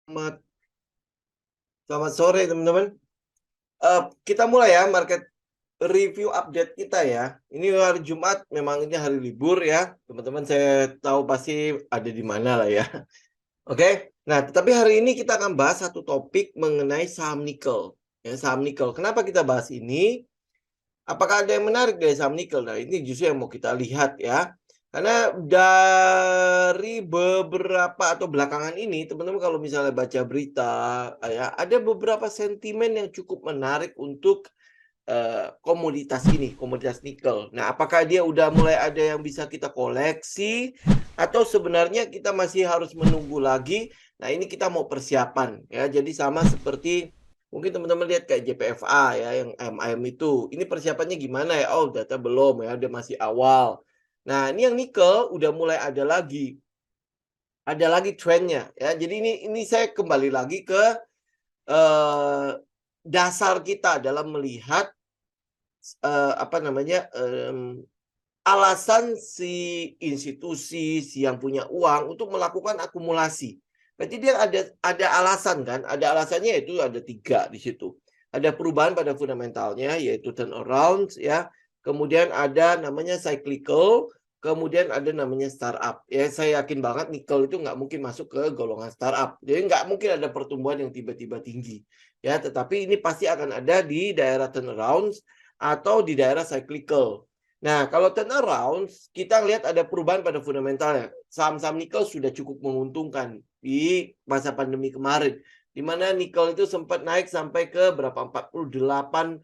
Selamat selamat sore teman-teman. Kita mulai ya market review update kita ya. Ini hari Jumat, memang ini hari libur ya. Teman-teman saya tahu pasti ada di mana lah ya. Oke. Nah, tetapi hari ini kita akan bahas satu topik mengenai saham nikel. Ya, saham nikel. Kenapa kita bahas ini? Apakah ada yang menarik dari saham nikel? Nah, ini justru yang mau kita lihat ya. Karena dari beberapa atau belakangan ini, teman-teman kalau misalnya baca berita, ya, ada beberapa sentimen yang cukup menarik untuk komoditas ini, komoditas nikel. Nah, apakah dia udah mulai ada yang bisa kita koleksi atau sebenarnya kita masih harus menunggu lagi? Nah, ini kita mau persiapan ya. Jadi sama seperti mungkin teman-teman lihat kayak JPFA ya yang MM itu. Ini persiapannya gimana ya? Oh, data belum ya, dia masih awal. Nah, ini yang nikel udah mulai ada lagi. Ada lagi trennya ya. Jadi ini saya kembali lagi ke eh, dasar kita dalam melihat apa namanya, alasan si institusi, si yang punya uang untuk melakukan akumulasi. Berarti dia ada alasan kan, ada alasannya yaitu ada 3 di situ. Ada perubahan pada fundamentalnya yaitu turnaround ya, kemudian ada namanya cyclical, kemudian ada namanya startup. Ya saya yakin banget nikel itu nggak mungkin masuk ke golongan startup. Jadi nggak mungkin ada pertumbuhan yang tiba-tiba tinggi. Ya, tetapi ini pasti akan ada di daerah turnaround atau di daerah cyclical. Nah, kalau turnaround, kita lihat ada perubahan pada fundamentalnya. Saham-saham nikel sudah cukup menguntungkan di masa pandemi kemarin. Di mana nikel itu sempat naik sampai ke berapa? 48.000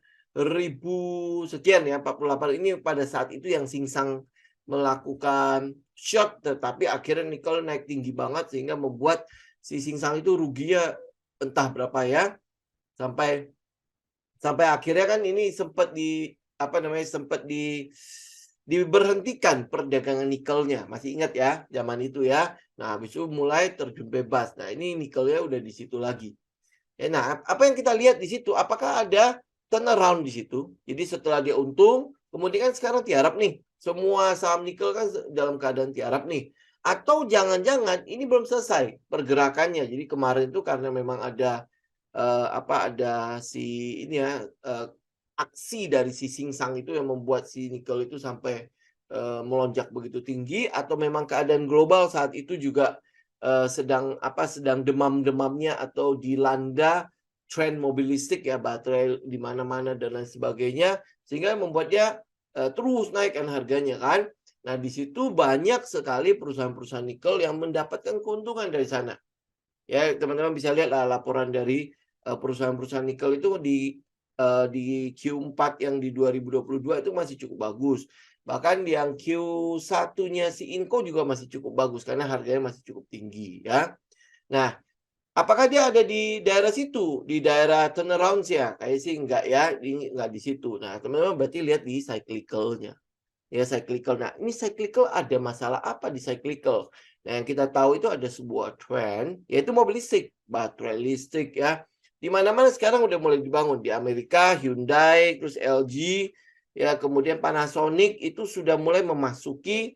sekian ya. 48 ini pada saat itu yang Singsang melakukan short, tetapi akhirnya nikel naik tinggi banget sehingga membuat si Singsang itu ruginya entah berapa ya. Sampai sampai akhirnya kan ini sempat diberhentikan perdagangan nikelnya. Masih ingat ya zaman itu ya. Nah, habis itu mulai terjun bebas. Nah, ini nikelnya udah di situ lagi. Nah, apa yang kita lihat di situ? Apakah ada turnaround di situ? Jadi setelah dia untung, kemudian kan sekarang tiarap nih. Semua saham nikel kan dalam keadaan tiarap nih. Atau jangan-jangan ini belum selesai pergerakannya. Jadi kemarin itu karena memang ada ada si ini ya, aksi dari si Singsang itu yang membuat si nikel itu sampai melonjak begitu tinggi, atau memang keadaan global saat itu juga sedang demam-demamnya atau dilanda tren mobil listrik ya, baterai di mana-mana dan lain sebagainya, sehingga membuat dia terus naikkan harganya kan. Nah, di situ banyak sekali perusahaan-perusahaan nikel yang mendapatkan keuntungan dari sana. Ya, teman-teman bisa lihat lah laporan dari perusahaan-perusahaan nikel itu di Q4 yang di 2022 itu masih cukup bagus. Bahkan yang Q1-nya si Inco juga masih cukup bagus karena harganya masih cukup tinggi ya. Nah, apakah dia ada di daerah situ, di daerah turnaround ya? Kayak sih enggak ya, enggak di situ. Nah, teman-teman berarti lihat di cyclical-nya. Ya, cyclical. Nah, ini cyclical ada masalah apa di cyclical? Nah, yang kita tahu itu ada sebuah trend, yaitu mobil listrik, baterai listrik ya. Di mana-mana sekarang udah mulai dibangun. Di Amerika, Hyundai, terus LG, ya kemudian Panasonic itu sudah mulai memasuki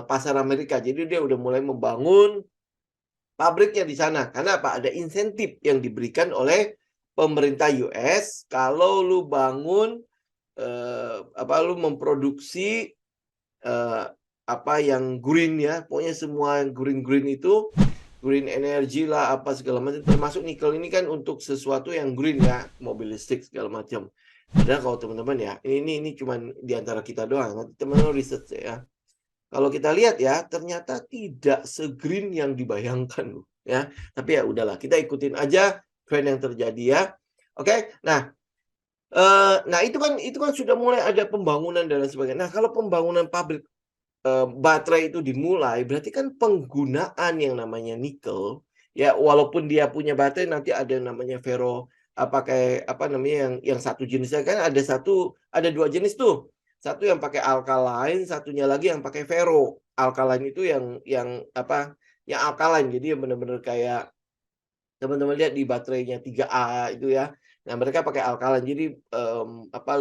pasar Amerika. Jadi dia udah mulai membangun pabriknya di sana. Karena apa? Ada insentif yang diberikan oleh pemerintah US kalau lu bangun lu memproduksi yang green ya, pokoknya semua yang green itu, green energy lah apa segala macam, termasuk nikel ini kan untuk sesuatu yang green ya, mobil listrik segala macam. Padahal kalau teman-teman ya, ini cuman di antara kita doang, nanti teman-teman riset ya. Kalau kita lihat ya, ternyata tidak segreen yang dibayangkan loh ya. Tapi ya udahlah, kita ikutin aja trend yang terjadi ya. Oke, nah nah itu kan sudah mulai ada pembangunan dan lain sebagainya. Nah, kalau pembangunan pabrik baterai itu dimulai, berarti kan penggunaan yang namanya nikel, ya walaupun dia punya baterai nanti ada yang namanya kayak apa namanya yang satu jenisnya kan ada 2 jenis tuh. Satu yang pakai alkaline, satunya lagi yang pakai ferro. Alkaline itu yang alkaline. Jadi yang benar-benar kayak teman-teman lihat di baterainya 3A itu ya. Nah, mereka pakai alkaline jadi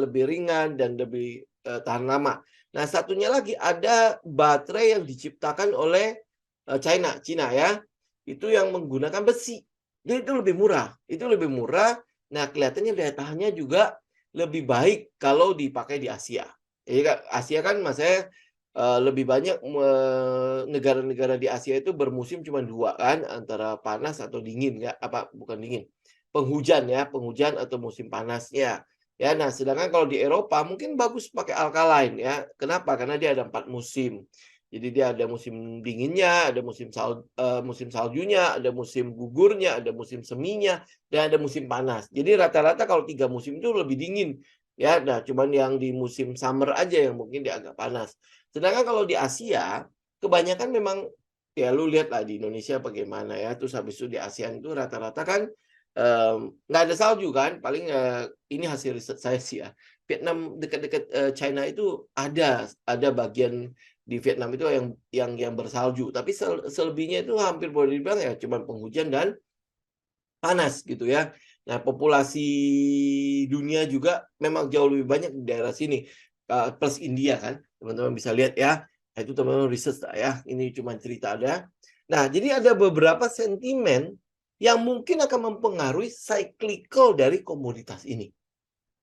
lebih ringan dan lebih tahan lama. Nah, satunya lagi ada baterai yang diciptakan oleh Cina ya. Itu yang menggunakan besi. Jadi itu lebih murah, itu lebih murah. Nah, kelihatannya daya tahannya juga lebih baik kalau dipakai di Asia. Jadi Asia kan maksudnya lebih banyak negara-negara di Asia itu bermusim cuma 2 kan, antara panas atau dingin ya, apa bukan dingin, penghujan ya, penghujan atau musim panasnya. Ya, nah sedangkan kalau di Eropa mungkin bagus pakai alkaline ya. Kenapa? Karena dia ada 4 musim. Jadi dia ada musim dinginnya, ada musim saljunya, ada musim gugurnya, ada musim seminya, dan ada musim panas. Jadi rata-rata kalau 3 musim itu lebih dingin, ya. Nah, cuman yang di musim summer aja yang mungkin dia agak panas. Sedangkan kalau di Asia, kebanyakan memang ya lu lihatlah di Indonesia bagaimana ya, terus habis itu di ASEAN itu rata-rata kan, nggak ada salju kan, paling, ini hasil riset saya sih ya, Vietnam dekat-dekat, China itu ada bagian di Vietnam itu yang bersalju, tapi selebihnya itu hampir boleh dibilang ya cuman penghujan dan panas gitu ya. Nah, populasi dunia juga memang jauh lebih banyak di daerah sini, plus India kan, teman-teman bisa lihat ya. Nah, itu teman-teman riset ya, ini cuma cerita ada. Nah, jadi ada beberapa sentimen yang mungkin akan mempengaruhi cyclical dari komoditas ini.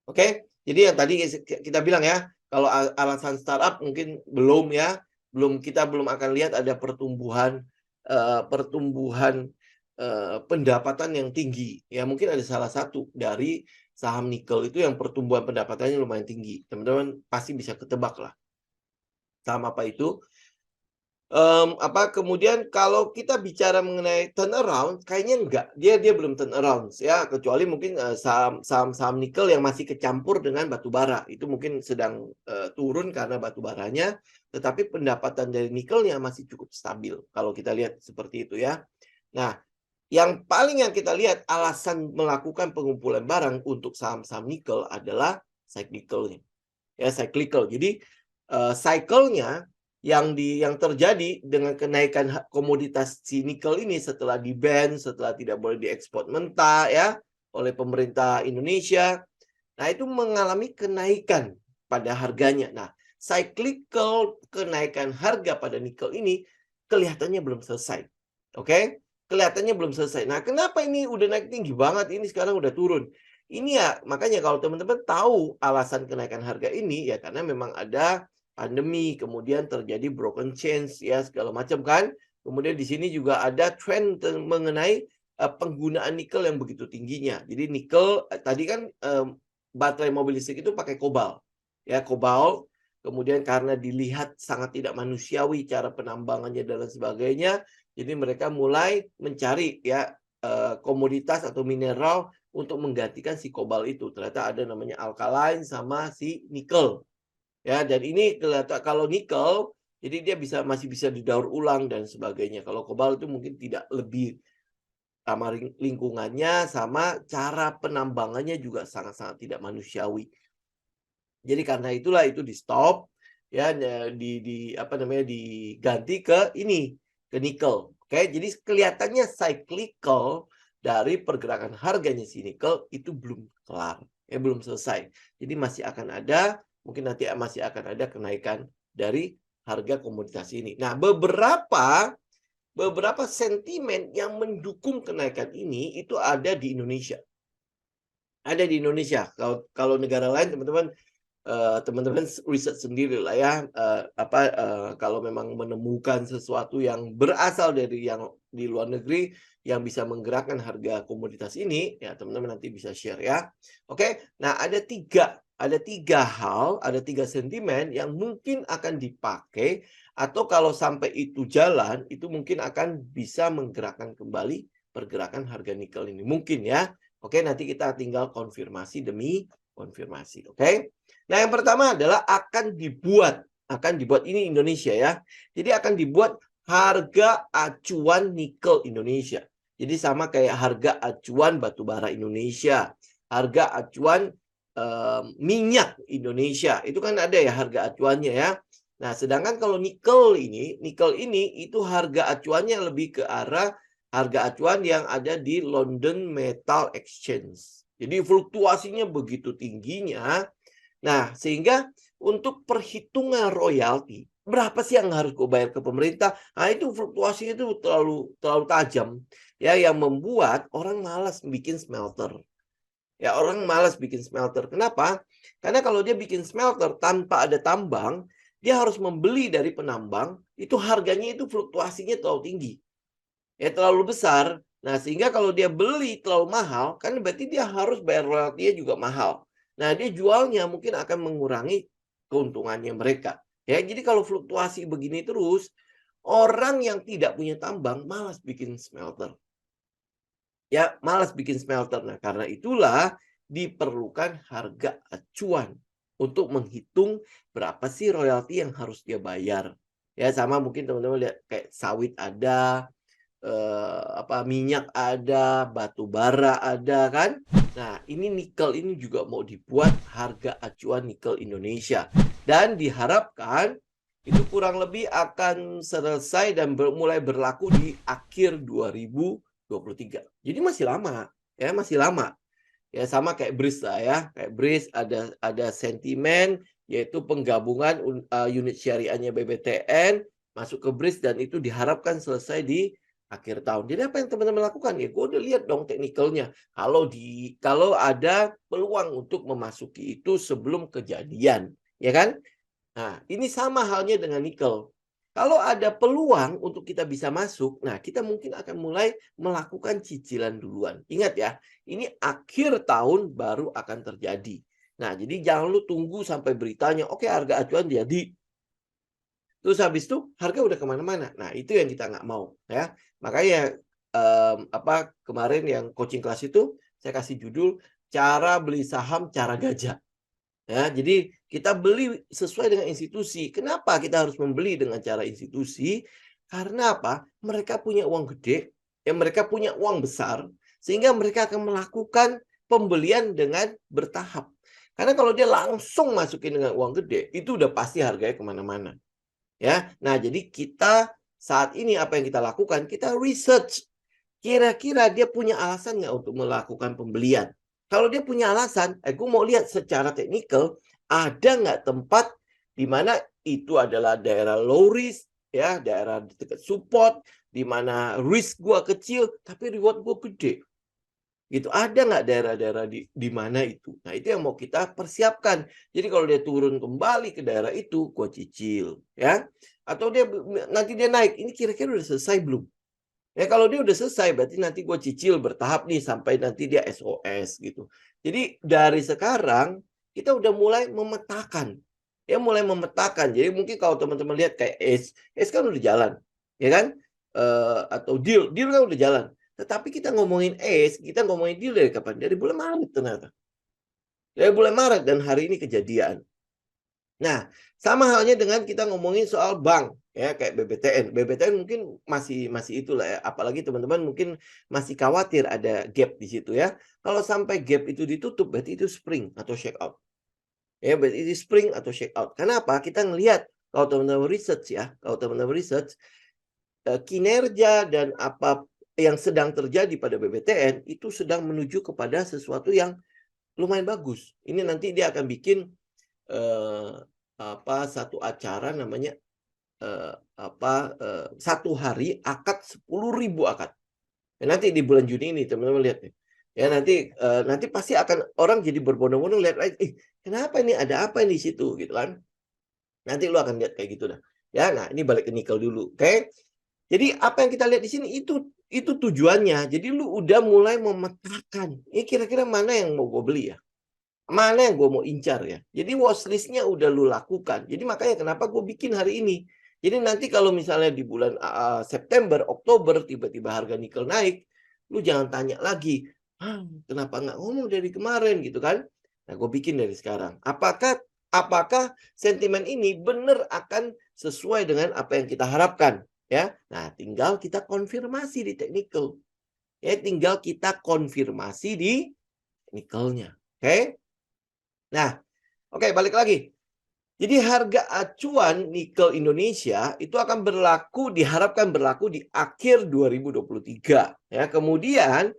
Oke, jadi yang tadi kita bilang ya, kalau alasan startup mungkin belum ya, kita belum akan lihat ada pertumbuhan, pertumbuhan, pendapatan yang tinggi. Ya mungkin ada salah satu dari saham nikel itu yang pertumbuhan pendapatannya lumayan tinggi. Teman-teman pasti bisa ketebak lah, saham apa itu. Kemudian kalau kita bicara mengenai turnaround, kayaknya enggak, dia dia belum turnaround ya, kecuali mungkin, saham nikel yang masih kecampur dengan batu bara, itu mungkin sedang, turun karena batu baranya, tetapi pendapatan dari nikelnya masih cukup stabil, kalau kita lihat seperti itu ya. Nah, yang kita lihat alasan melakukan pengumpulan barang untuk saham-saham nikel adalah cyclical-nya. Ya, cyclical. Jadi, cycle-nya yang terjadi dengan kenaikan komoditas si nikel ini setelah di-ban, setelah tidak boleh diekspor mentah ya, oleh pemerintah Indonesia. Nah, itu mengalami kenaikan pada harganya. Nah, cyclical kenaikan harga pada nikel ini kelihatannya belum selesai. Oke? Kelihatannya belum selesai. Nah, kenapa ini udah naik tinggi banget, ini sekarang udah turun? Ini ya, makanya kalau teman-teman tahu alasan kenaikan harga ini, ya karena memang ada pandemi, kemudian terjadi broken chains, ya segala macam kan. Kemudian di sini juga ada tren mengenai penggunaan nikel yang begitu tingginya. Jadi nikel tadi kan baterai mobil listrik itu pakai kobalt. Ya, kobalt. Kemudian karena dilihat sangat tidak manusiawi cara penambangannya dan lain sebagainya, jadi mereka mulai mencari ya komoditas atau mineral untuk menggantikan si kobalt itu. Ternyata ada namanya alkaline sama si nikel. Ya, dan ini kelihatan kalau nikel jadi dia masih bisa didaur ulang dan sebagainya. Kalau kobalt itu mungkin tidak, lebih sama lingkungannya, sama cara penambangannya juga sangat-sangat tidak manusiawi. Jadi karena itulah itu di-stop ya, diganti ke ini, ke nikel. Oke, jadi kelihatannya cyclical dari pergerakan harganya si nikel itu belum kelar, ya belum selesai. Jadi masih akan ada, mungkin nanti masih akan ada kenaikan dari harga komoditas ini. Nah, beberapa sentimen yang mendukung kenaikan ini itu ada di Indonesia. Ada di Indonesia. Kalau negara lain teman-teman riset sendiri lah ya, kalau memang menemukan sesuatu yang berasal dari yang di luar negeri yang bisa menggerakkan harga komoditas ini, ya teman-teman nanti bisa share ya. Oke, nah ada tiga sentimen yang mungkin akan dipakai atau kalau sampai itu jalan, itu mungkin akan bisa menggerakkan kembali pergerakan harga nikel ini. Mungkin ya. Oke, nanti kita tinggal konfirmasi demi konfirmasi. Oke. Nah, yang pertama adalah akan dibuat ini Indonesia ya. Jadi akan dibuat harga acuan nikel Indonesia. Jadi sama kayak harga acuan batu bara Indonesia, harga acuan minyak Indonesia. Itu kan ada ya harga acuannya ya. Nah, sedangkan kalau nikel ini itu harga acuannya lebih ke arah harga acuan yang ada di London Metal Exchange. Jadi fluktuasinya begitu tingginya. Nah, sehingga untuk perhitungan royalti, berapa sih yang harus gue bayar ke pemerintah? Nah, itu fluktuasinya itu terlalu tajam. ya yang membuat orang malas bikin smelter. Ya, orang malas bikin smelter. Kenapa? Karena kalau dia bikin smelter tanpa ada tambang, dia harus membeli dari penambang, itu harganya itu fluktuasinya terlalu tinggi. Ya terlalu besar. Nah, sehingga kalau dia beli terlalu mahal, kan berarti dia harus bayar royaltinya juga mahal. Nah, dia jualnya mungkin akan mengurangi keuntungannya mereka. Ya, jadi kalau fluktuasi begini terus, orang yang tidak punya tambang malas bikin smelter. Ya, malas bikin smelter. Nah, karena itulah diperlukan harga acuan untuk menghitung berapa sih royalti yang harus dia bayar. Ya, sama mungkin teman-teman lihat kayak sawit ada, minyak ada, batu bara ada kan. Nah, ini nikel ini juga mau dibuat harga acuan nikel Indonesia. Dan diharapkan itu kurang lebih akan selesai dan mulai berlaku di akhir 2023. Jadi masih lama, ya masih lama. Ya sama kayak BRIS lah ya, kayak BRIS ada sentimen yaitu penggabungan unit syariahnya BBTN masuk ke BRIS dan itu diharapkan selesai di akhir tahun. Jadi apa yang teman-teman lakukan? Ya gue udah lihat dong teknikalnya. Kalau ada peluang untuk memasuki itu sebelum kejadian, ya kan? Nah, ini sama halnya dengan nikel. Kalau ada peluang untuk kita bisa masuk, nah kita mungkin akan mulai melakukan cicilan duluan. Ingat ya, ini akhir tahun baru akan terjadi. Nah, jadi jangan lu tunggu sampai beritanya, oke harga acuan jadi. Terus habis itu harga udah kemana-mana. Nah, itu yang kita nggak mau. Ya. Makanya kemarin yang coaching kelas itu, saya kasih judul, cara beli saham, cara gajah. Ya, jadi kita beli sesuai dengan institusi. Kenapa kita harus membeli dengan cara institusi? Karena apa? Mereka punya uang gede, mereka punya uang besar, sehingga mereka akan melakukan pembelian dengan bertahap. Karena kalau dia langsung masukin dengan uang gede, itu udah pasti harganya kemana-mana. Ya, nah jadi kita saat ini apa yang kita lakukan? Kita research. Kira-kira dia punya alasan nggak untuk melakukan pembelian? Kalau dia punya alasan, gue mau lihat secara teknikal, ada nggak tempat di mana itu adalah daerah low risk, ya daerah dekat support, di mana risk gue kecil, tapi reward gue gede. Gitu. Ada nggak daerah-daerah di mana itu? Nah, itu yang mau kita persiapkan. Jadi kalau dia turun kembali ke daerah itu, gue cicil. Ya. Atau nanti dia naik, ini kira-kira udah selesai belum? Ya kalau dia udah selesai berarti nanti gue cicil bertahap nih sampai nanti dia SOS gitu. Jadi dari sekarang kita udah mulai memetakan. Ya mulai memetakan. Jadi mungkin kalau teman-teman lihat kayak ACE kan udah jalan. Ya kan? Atau deal kan udah jalan. Tetapi kita ngomongin ACE, kita ngomongin deal dari kapan? Dari bulan Maret ternyata. Dari bulan Maret dan hari ini kejadian. Nah, sama halnya dengan kita ngomongin soal bank ya kayak BBTN. BBTN mungkin masih itulah ya. Apalagi teman-teman mungkin masih khawatir ada gap di situ ya. Kalau sampai gap itu ditutup berarti itu spring atau shake out. Ya, berarti itu spring atau shake out. Kenapa? Kita ngelihat kalau teman-teman research ya, kinerja dan apa yang sedang terjadi pada BBTN itu sedang menuju kepada sesuatu yang lumayan bagus. Ini nanti dia akan bikin satu acara namanya satu hari akad 10.000 akad. Ya, nanti di bulan Juni ini teman-teman lihat nih. Ya nanti pasti akan orang jadi berbondong-bondong lihat kenapa ini ada apa di situ gitu kan. Nanti lu akan lihat kayak gitu dah. Ya, nah ini balik ke nikel dulu. Oke. Jadi apa yang kita lihat di sini itu tujuannya. Jadi lu udah mulai memetakan. Ini kira-kira mana yang mau gue beli ya? Mana yang gue mau incar ya. Jadi watchlist-nya udah lu lakukan. Jadi makanya kenapa gue bikin hari ini. Jadi nanti kalau misalnya di bulan September, Oktober tiba-tiba harga nikel naik, lu jangan tanya lagi, kenapa nggak ngomong dari kemarin gitu kan? Nah, gue bikin dari sekarang. Apakah sentimen ini benar akan sesuai dengan apa yang kita harapkan? Ya, nah tinggal kita konfirmasi di technical. Ya, tinggal kita konfirmasi di technicalnya. Oke? Nah, oke balik lagi. Jadi harga acuan nikel Indonesia itu akan diharapkan berlaku di akhir 2023. Ya, kemudian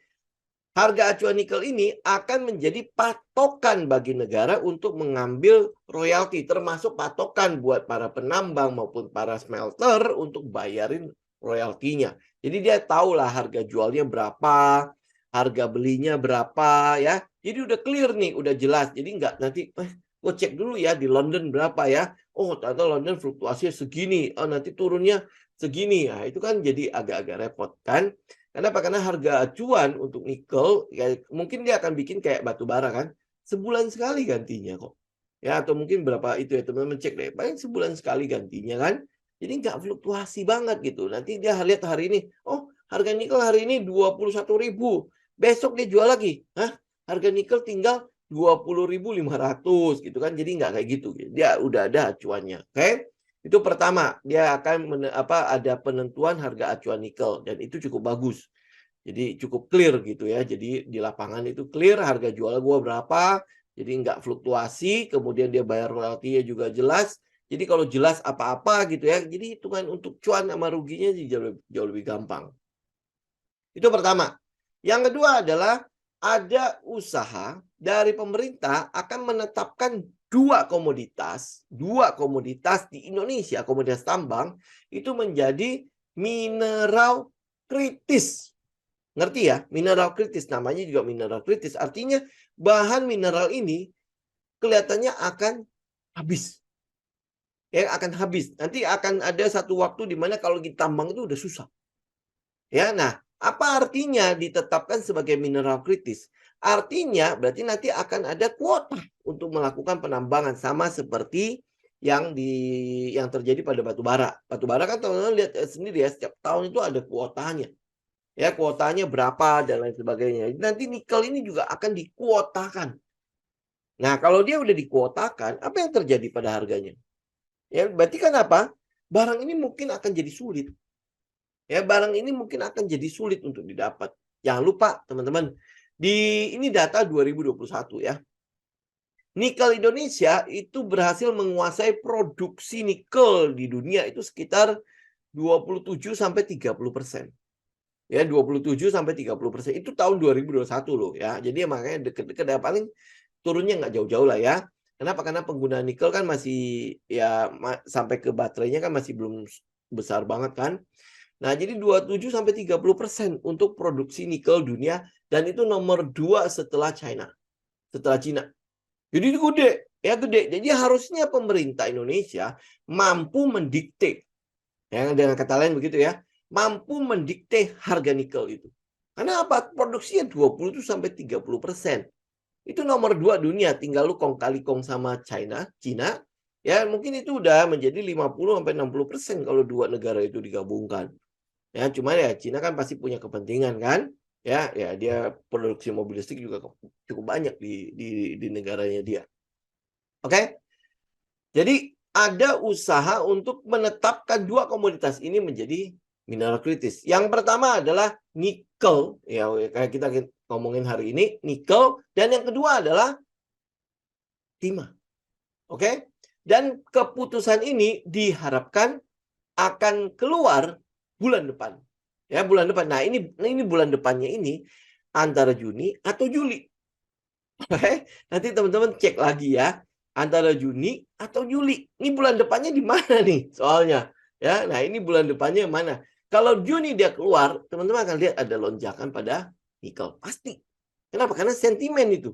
harga acuan nikel ini akan menjadi patokan bagi negara untuk mengambil royalti, termasuk patokan buat para penambang maupun para smelter untuk bayarin royaltinya. Jadi dia tahulah harga jualnya berapa, harga belinya berapa ya. Jadi udah clear nih, udah jelas. Jadi nggak nanti, gue cek dulu ya di London berapa ya. Oh ternyata London fluktuasinya segini. Oh nanti turunnya segini. Nah itu kan jadi agak-agak repot kan. Kenapa? Karena harga acuan untuk nikel, ya, mungkin dia akan bikin kayak batu bara kan. Sebulan sekali gantinya kok. Ya atau mungkin berapa itu ya teman-teman cek deh. Paling sebulan sekali gantinya kan. Jadi nggak fluktuasi banget gitu. Nanti dia lihat hari ini, oh harga nikel hari ini 21.000. Besok dia jual lagi. Hah? Harga nikel tinggal 20.500 gitu kan. Jadi nggak kayak gitu. Dia udah ada acuannya. Oke? Itu pertama, dia akan ada penentuan harga acuan nikel dan itu cukup bagus. Jadi cukup clear gitu ya. Jadi di lapangan itu clear harga jual gua berapa. Jadi nggak fluktuasi. Kemudian dia bayar royaltinya juga jelas. Jadi kalau jelas apa-apa gitu ya. Jadi hitungan untuk cuan sama ruginya jauh lebih gampang. Itu pertama. Yang kedua adalah ada usaha dari pemerintah akan menetapkan dua komoditas di Indonesia, komoditas tambang itu menjadi mineral kritis. Ngerti ya? Mineral kritis, namanya juga mineral kritis. Artinya bahan mineral ini kelihatannya akan habis. Ya, akan habis. Nanti akan ada satu waktu di mana kalau ditambang itu udah susah. Ya, nah, apa artinya ditetapkan sebagai mineral kritis? Artinya berarti nanti akan ada kuota untuk melakukan penambangan sama seperti yang terjadi pada batu bara. Batu bara kan teman-teman lihat sendiri ya, setiap tahun itu ada kuotanya. Ya, kuotanya berapa dan lain sebagainya. Nanti nikel ini juga akan dikuotakan. Nah, kalau dia udah dikuotakan, apa yang terjadi pada harganya? Ya, berarti kan apa? Barang ini mungkin akan jadi sulit. Ya, barang ini mungkin akan jadi sulit untuk didapat. Jangan lupa, teman-teman, ini data 2021 ya. Nikel Indonesia itu berhasil menguasai produksi nikel di dunia itu sekitar 27 sampai 30%. Ya, 27 sampai 30%. Itu tahun 2021 loh ya. Jadi makanya deket-deket ya, paling turunnya nggak jauh-jauh lah ya. Kenapa? Karena penggunaan nikel kan masih ya sampai ke baterainya kan masih belum besar banget kan. Nah, jadi 27 sampai 30% untuk produksi nikel dunia dan itu nomor 2 setelah China. Setelah Cina. Jadi itu gede, ya gede. Jadi harusnya pemerintah Indonesia mampu mendikte. Ya, dengan kata lain begitu ya. Mampu mendikte harga nikel itu. Karena apa? Produksinya 20 sampai 30%. Itu nomor 2 dunia, tinggal lu kong kali kong sama China. Ya, mungkin itu udah menjadi 50 sampai 60% kalau dua negara itu digabungkan. Ya, cuma ya Cina kan pasti punya kepentingan kan? Ya, dia produksi mobil listrik juga cukup banyak di negaranya dia. Oke? Jadi ada usaha untuk menetapkan dua komoditas ini menjadi mineral kritis. Yang pertama adalah nikel, ya kayak kita ngomongin hari ini, nikel, dan yang kedua adalah timah. Oke? Dan keputusan ini diharapkan akan keluar bulan depan. Ya, bulan depan. Nah, ini bulan depannya ini antara Juni atau Juli. Oke, nanti teman-teman cek lagi ya. Antara Juni atau Juli. Ini bulan depannya di mana nih soalnya? Ya, nah ini bulan depannya mana? Kalau Juni dia keluar, teman-teman akan lihat ada lonjakan pada nikel. Pasti. Kenapa? Karena sentimen itu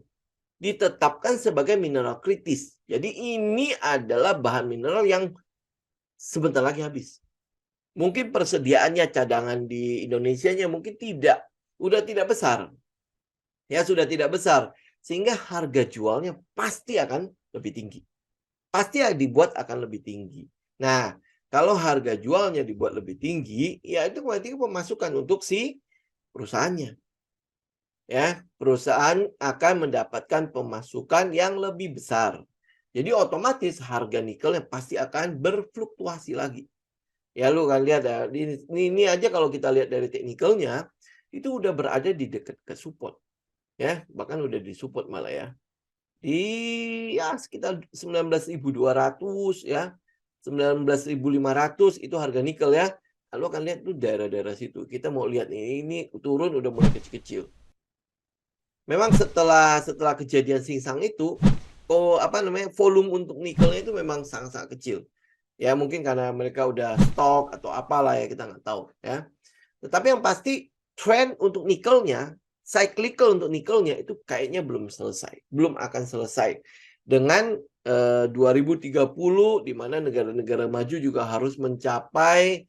ditetapkan sebagai mineral kritis. Jadi ini adalah bahan mineral yang sebentar lagi habis. Mungkin persediaannya cadangan di Indonesianya mungkin udah tidak besar. Ya, sudah tidak besar. Sehingga harga jualnya pasti akan lebih tinggi. Pasti dibuat akan lebih tinggi. Nah, kalau harga jualnya dibuat lebih tinggi, ya itu berarti pemasukan untuk si perusahaannya. Ya, perusahaan akan mendapatkan pemasukan yang lebih besar. Jadi otomatis harga nikelnya pasti akan berfluktuasi lagi. Ya lu kan lihat ya, ini aja kalau kita lihat dari teknikalnya, itu udah berada di dekat ke support. Ya, bahkan udah di support malah ya. Di ya sekitar 19.200 ya. 19.500 itu harga nikel ya. Lalu akan lihat tuh daerah-daerah situ. Kita mau lihat nih, ini turun udah mulai kecil-kecil. Memang setelah kejadian Singsang itu, volume untuk nikelnya itu memang sangat-sangat kecil. Ya mungkin karena mereka udah stok atau apalah ya, kita nggak tahu ya. Tetapi yang pasti tren untuk nikelnya, cyclical untuk nikelnya itu kayaknya belum selesai, belum akan selesai. Dengan 2030 di mana negara-negara maju juga harus mencapai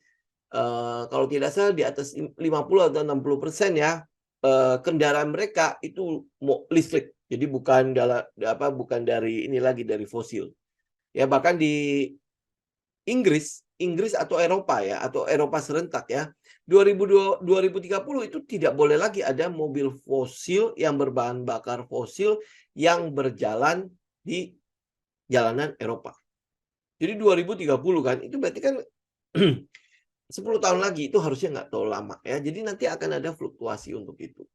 kalau tidak salah di atas 50 atau 60% ya kendaraan mereka itu listrik. Jadi bukan bukan dari ini lagi dari fosil. Ya bahkan di Inggris atau Eropa ya atau Eropa serentak ya 2030 itu tidak boleh lagi ada mobil fosil yang berbahan bakar fosil yang berjalan di jalanan Eropa. Jadi 2030 kan itu berarti kan 10 tahun lagi itu harusnya nggak terlalu lama ya. Jadi nanti akan ada fluktuasi untuk itu.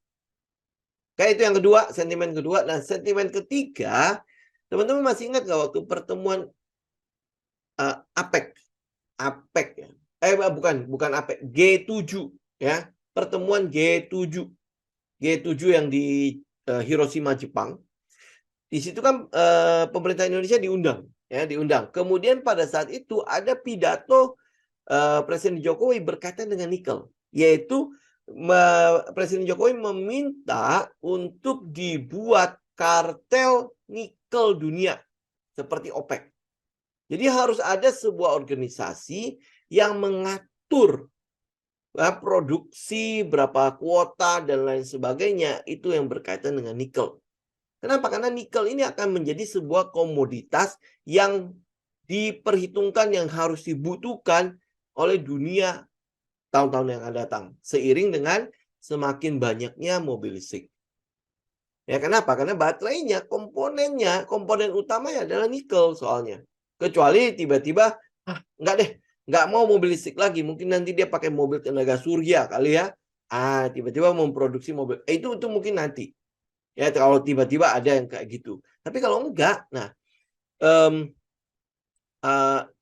Kayak itu yang kedua, sentimen kedua. Nah, sentimen ketiga, teman-teman masih ingat nggak waktu pertemuan APEC? APEC ya. Bukan APEC, G7 ya. Pertemuan G7. G7 yang di Hiroshima, Jepang. Di situ kan pemerintah Indonesia diundang ya, diundang. Kemudian pada saat itu ada pidato Presiden Jokowi berkaitan dengan nikel, yaitu Presiden Jokowi meminta untuk dibuat kartel nikel dunia seperti OPEC. Jadi harus ada sebuah organisasi yang mengatur produksi, berapa kuota, dan lain sebagainya. Itu yang berkaitan dengan nikel. Kenapa? Karena nikel ini akan menjadi sebuah komoditas yang diperhitungkan, yang harus dibutuhkan oleh dunia tahun-tahun yang akan datang. Seiring dengan semakin banyaknya mobil listrik. Ya kenapa? Karena baterainya, komponen utamanya adalah nikel soalnya. Kecuali tiba-tiba, enggak deh, enggak mau mobil listrik lagi. Mungkin nanti dia pakai mobil tenaga surya kali ya. Tiba-tiba memproduksi mobil. Itu mungkin nanti. Ya kalau tiba-tiba ada yang kayak gitu. Tapi kalau enggak, nah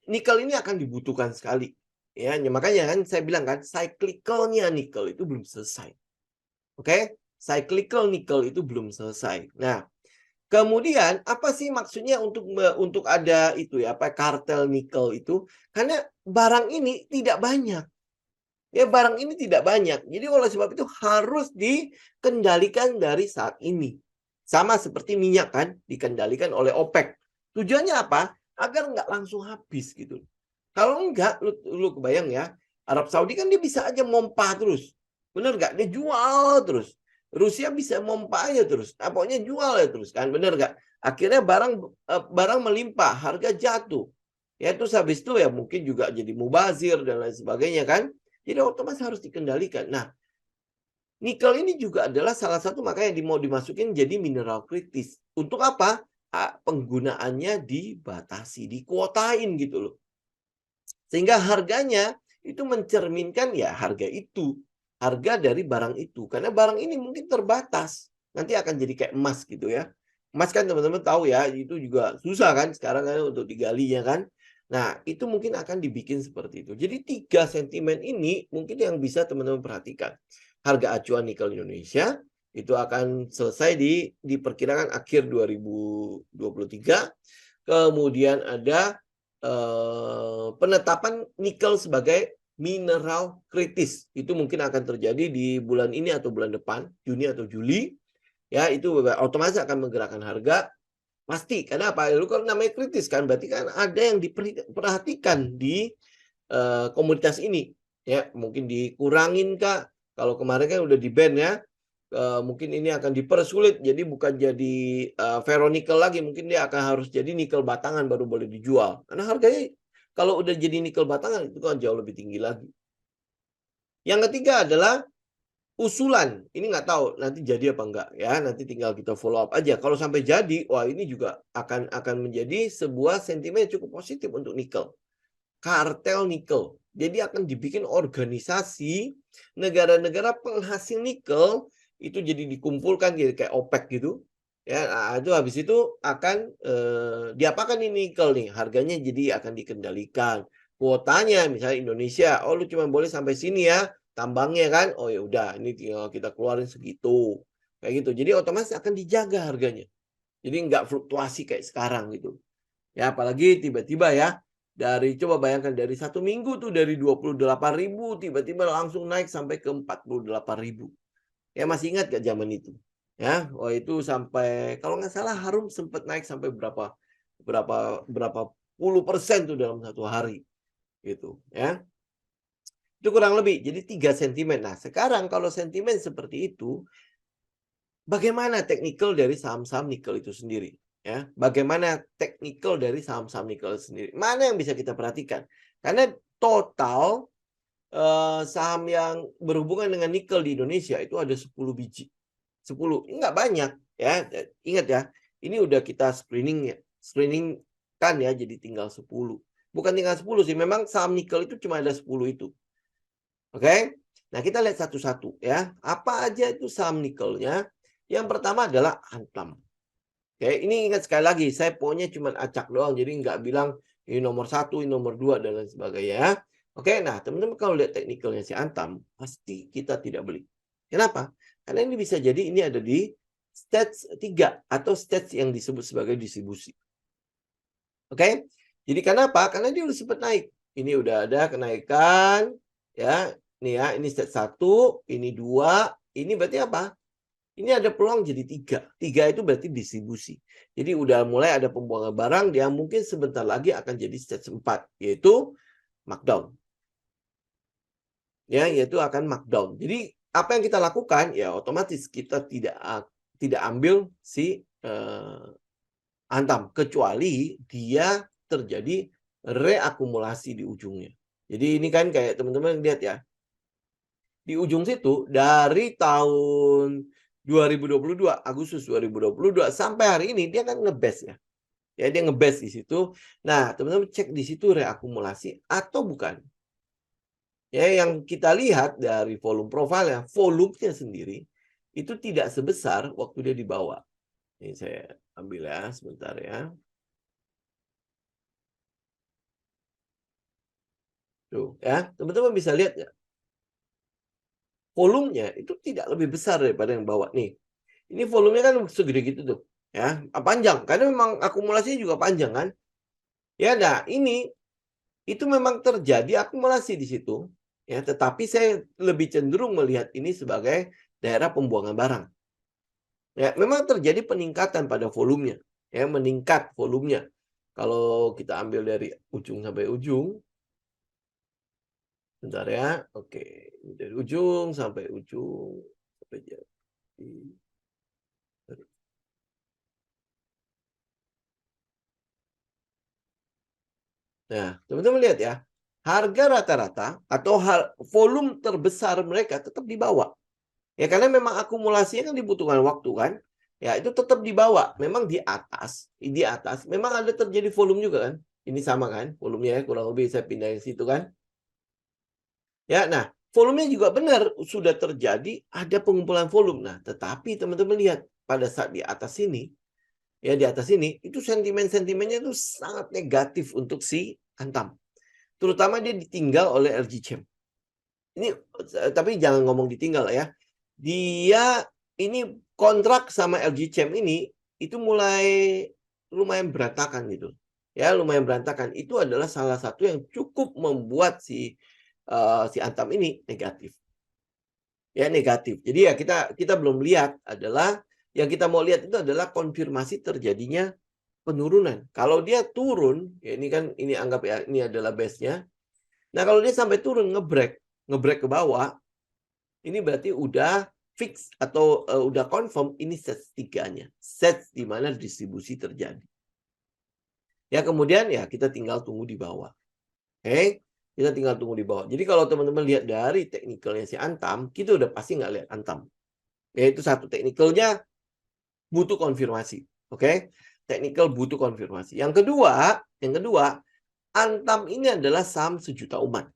nikel ini akan dibutuhkan sekali. Ya, makanya kan saya bilang kan cyclicalnya nikel itu belum selesai. Oke? Cyclical nikel itu belum selesai. Nah, kemudian apa sih maksudnya untuk ada itu ya, apa kartel nikel itu? Karena barang ini tidak banyak. Ya, barang ini tidak banyak. Jadi oleh sebab itu harus dikendalikan dari saat ini. Sama seperti minyak kan, dikendalikan oleh OPEC. Tujuannya apa? Agar nggak langsung habis gitu. Kalau enggak, lu kebayang ya, Arab Saudi kan dia bisa aja mompa terus. Bener nggak? Dia jual terus. Rusia bisa mompa aja terus. Pokoknya jual ya terus kan, bener nggak? Akhirnya barang melimpah, harga jatuh. Ya terus habis itu ya mungkin juga jadi mubazir dan lain sebagainya kan. Jadi otomatis harus dikendalikan. Nah, nikel ini juga adalah salah satu makanya mau dimasukin jadi mineral kritis. Untuk apa? Penggunaannya dibatasi, dikuotain gitu loh. Sehingga harganya itu mencerminkan ya harga itu. Harga dari barang itu. Karena barang ini mungkin terbatas. Nanti akan jadi kayak emas gitu ya. Emas kan teman-teman tahu ya, itu juga susah kan sekarang kan untuk digalinya kan. Nah, itu mungkin akan dibikin seperti itu. Jadi 3 sentimen ini mungkin yang bisa teman-teman perhatikan. Harga acuan nikel Indonesia itu akan selesai diperkirakan akhir 2023. Kemudian ada penetapan nikel sebagai mineral kritis. Itu mungkin akan terjadi di bulan ini atau bulan depan, Juni atau Juli. Ya, itu otomatis akan menggerakkan harga. Pasti, karena apa? Lu kalau namanya kritis kan, berarti kan ada yang diperhatikan di komoditas ini. Ya, mungkin dikurangin kah? Kalau kemarin kan udah di-ban ya. Mungkin ini akan dipersulit, jadi bukan jadi ferronikel lagi, mungkin dia akan harus jadi nikel batangan baru boleh dijual. Karena harganya kalau udah jadi nikel batangan itu kan jauh lebih tinggi lagi. Yang ketiga adalah usulan. Ini nggak tahu nanti jadi apa enggak ya. Nanti tinggal kita follow up aja. Kalau sampai jadi, wah ini juga akan menjadi sebuah sentimen yang cukup positif untuk nikel. Kartel nikel. Jadi akan dibikin organisasi negara-negara penghasil nikel itu jadi dikumpulkan jadi kayak OPEC gitu. Ya, itu habis itu akan diapakan ini nikel nih? Harganya jadi akan dikendalikan. Kuotanya misalnya Indonesia, oh lu cuma boleh sampai sini ya tambangnya kan. Oh ya udah, ini tinggal kita keluarin segitu. Kayak gitu. Jadi otomatis akan dijaga harganya. Jadi nggak fluktuasi kayak sekarang gitu. Ya apalagi tiba-tiba ya Coba bayangkan dari 1 minggu tuh dari 28.000 tiba-tiba langsung naik sampai ke 48.000. Ya masih ingat gak zaman itu? Ya, wah itu sampai kalau nggak salah Harum sempat naik sampai berapa berapa berapa puluh persen tuh dalam 1 hari gitu ya. Itu kurang lebih jadi 3 sentimen. Nah, sekarang kalau sentimen seperti itu, bagaimana teknikal dari saham-saham nikel itu sendiri? Ya, bagaimana teknikal dari saham-saham nikel sendiri? Mana yang bisa kita perhatikan? Karena total saham yang berhubungan dengan nikel di Indonesia itu ada 10 biji. 10, nggak banyak ya. Ingat ya, ini udah kita screening kan ya, jadi tinggal 10. Bukan tinggal 10 sih, memang saham nikel itu cuma ada 10 itu. Oke? Nah, kita lihat satu-satu ya. Apa aja itu saham nikelnya? Yang pertama adalah Antam. Oke, ini ingat sekali lagi, saya pokoknya cuma acak doang, jadi nggak bilang ini nomor 1, ini nomor 2, dan lain sebagainya ya. Oke, nah teman-teman kalau lihat teknikalnya si Antam, pasti kita tidak beli. Kenapa? Karena ini bisa jadi ini ada di stage 3 atau stage yang disebut sebagai distribusi. Oke? Jadi kenapa? Karena dia udah sempat naik. Ini udah ada kenaikan ya. Nih ya, ini stage 1, ini 2, ini berarti apa? Ini ada peluang jadi 3. 3 itu berarti distribusi. Jadi udah mulai ada pembuangan barang yang mungkin sebentar lagi akan jadi stage 4, yaitu markdown. Ya, yaitu akan markdown. Jadi apa yang kita lakukan? Ya otomatis kita tidak ambil si Antam kecuali dia terjadi reakumulasi di ujungnya. Jadi ini kan kayak teman-teman lihat ya. Di ujung situ dari tahun 2022, Agustus 2022 sampai hari ini dia kan ngebest ya. Ya dia ngebest di situ. Nah, teman-teman cek di situ reakumulasi atau bukan. Ya yang kita lihat dari volume profile-nya, volumenya sendiri itu tidak sebesar waktu dia dibawa. Ini saya ambil ya sebentar ya. Tuh ya, teman-teman bisa lihat ya. Volumenya itu tidak lebih besar daripada yang bawa nih. Ini volumenya kan segede gitu tuh, ya. Panjang karena memang akumulasinya juga panjang kan. Ya, nah ini itu memang terjadi akumulasi di situ, ya, tetapi saya lebih cenderung melihat ini sebagai daerah pembuangan barang. Ya, memang terjadi peningkatan pada volumenya, ya, meningkat volumenya. Kalau kita ambil dari ujung sampai ujung, bentar ya. Oke, dari ujung sampai ujung sampai jadi. Nah, teman-teman lihat ya, harga rata-rata atau volume terbesar mereka tetap di bawah. Ya karena memang akumulasinya kan dibutuhkan waktu kan. Ya itu tetap di bawah. Memang di atas memang ada terjadi volume juga kan. Ini sama kan, volumenya kurang lebih saya pindahin situ kan. Ya, nah, volumenya juga benar sudah terjadi ada pengumpulan volume. Nah, tetapi teman-teman lihat pada saat di atas sini, ya di atas ini itu sentimennya itu sangat negatif untuk si Antam. Terutama dia ditinggal oleh LG Chem. Ini tapi jangan ngomong ditinggal ya. Dia ini kontrak sama LG Chem ini itu mulai lumayan berantakan gitu. Ya, lumayan berantakan. Itu adalah salah satu yang cukup membuat si Antam ini negatif. Ya, negatif. Jadi ya kita belum lihat adalah yang kita mau lihat itu adalah konfirmasi terjadinya penurunan. Kalau dia turun, ya ini anggap ya ini adalah base-nya. Nah, kalau dia sampai turun ngebrek ke bawah, ini berarti udah fix atau udah confirm ini set 3-nya. Set di mana distribusi terjadi. Ya, kemudian ya kita tinggal tunggu di bawah. Oke, kita tinggal tunggu di bawah. Jadi kalau teman-teman lihat dari teknikalnya si Antam, kita udah pasti nggak lihat Antam. Yaitu satu teknikalnya butuh konfirmasi. Oke, teknikal butuh konfirmasi. Yang kedua, Antam ini adalah saham sejuta umat.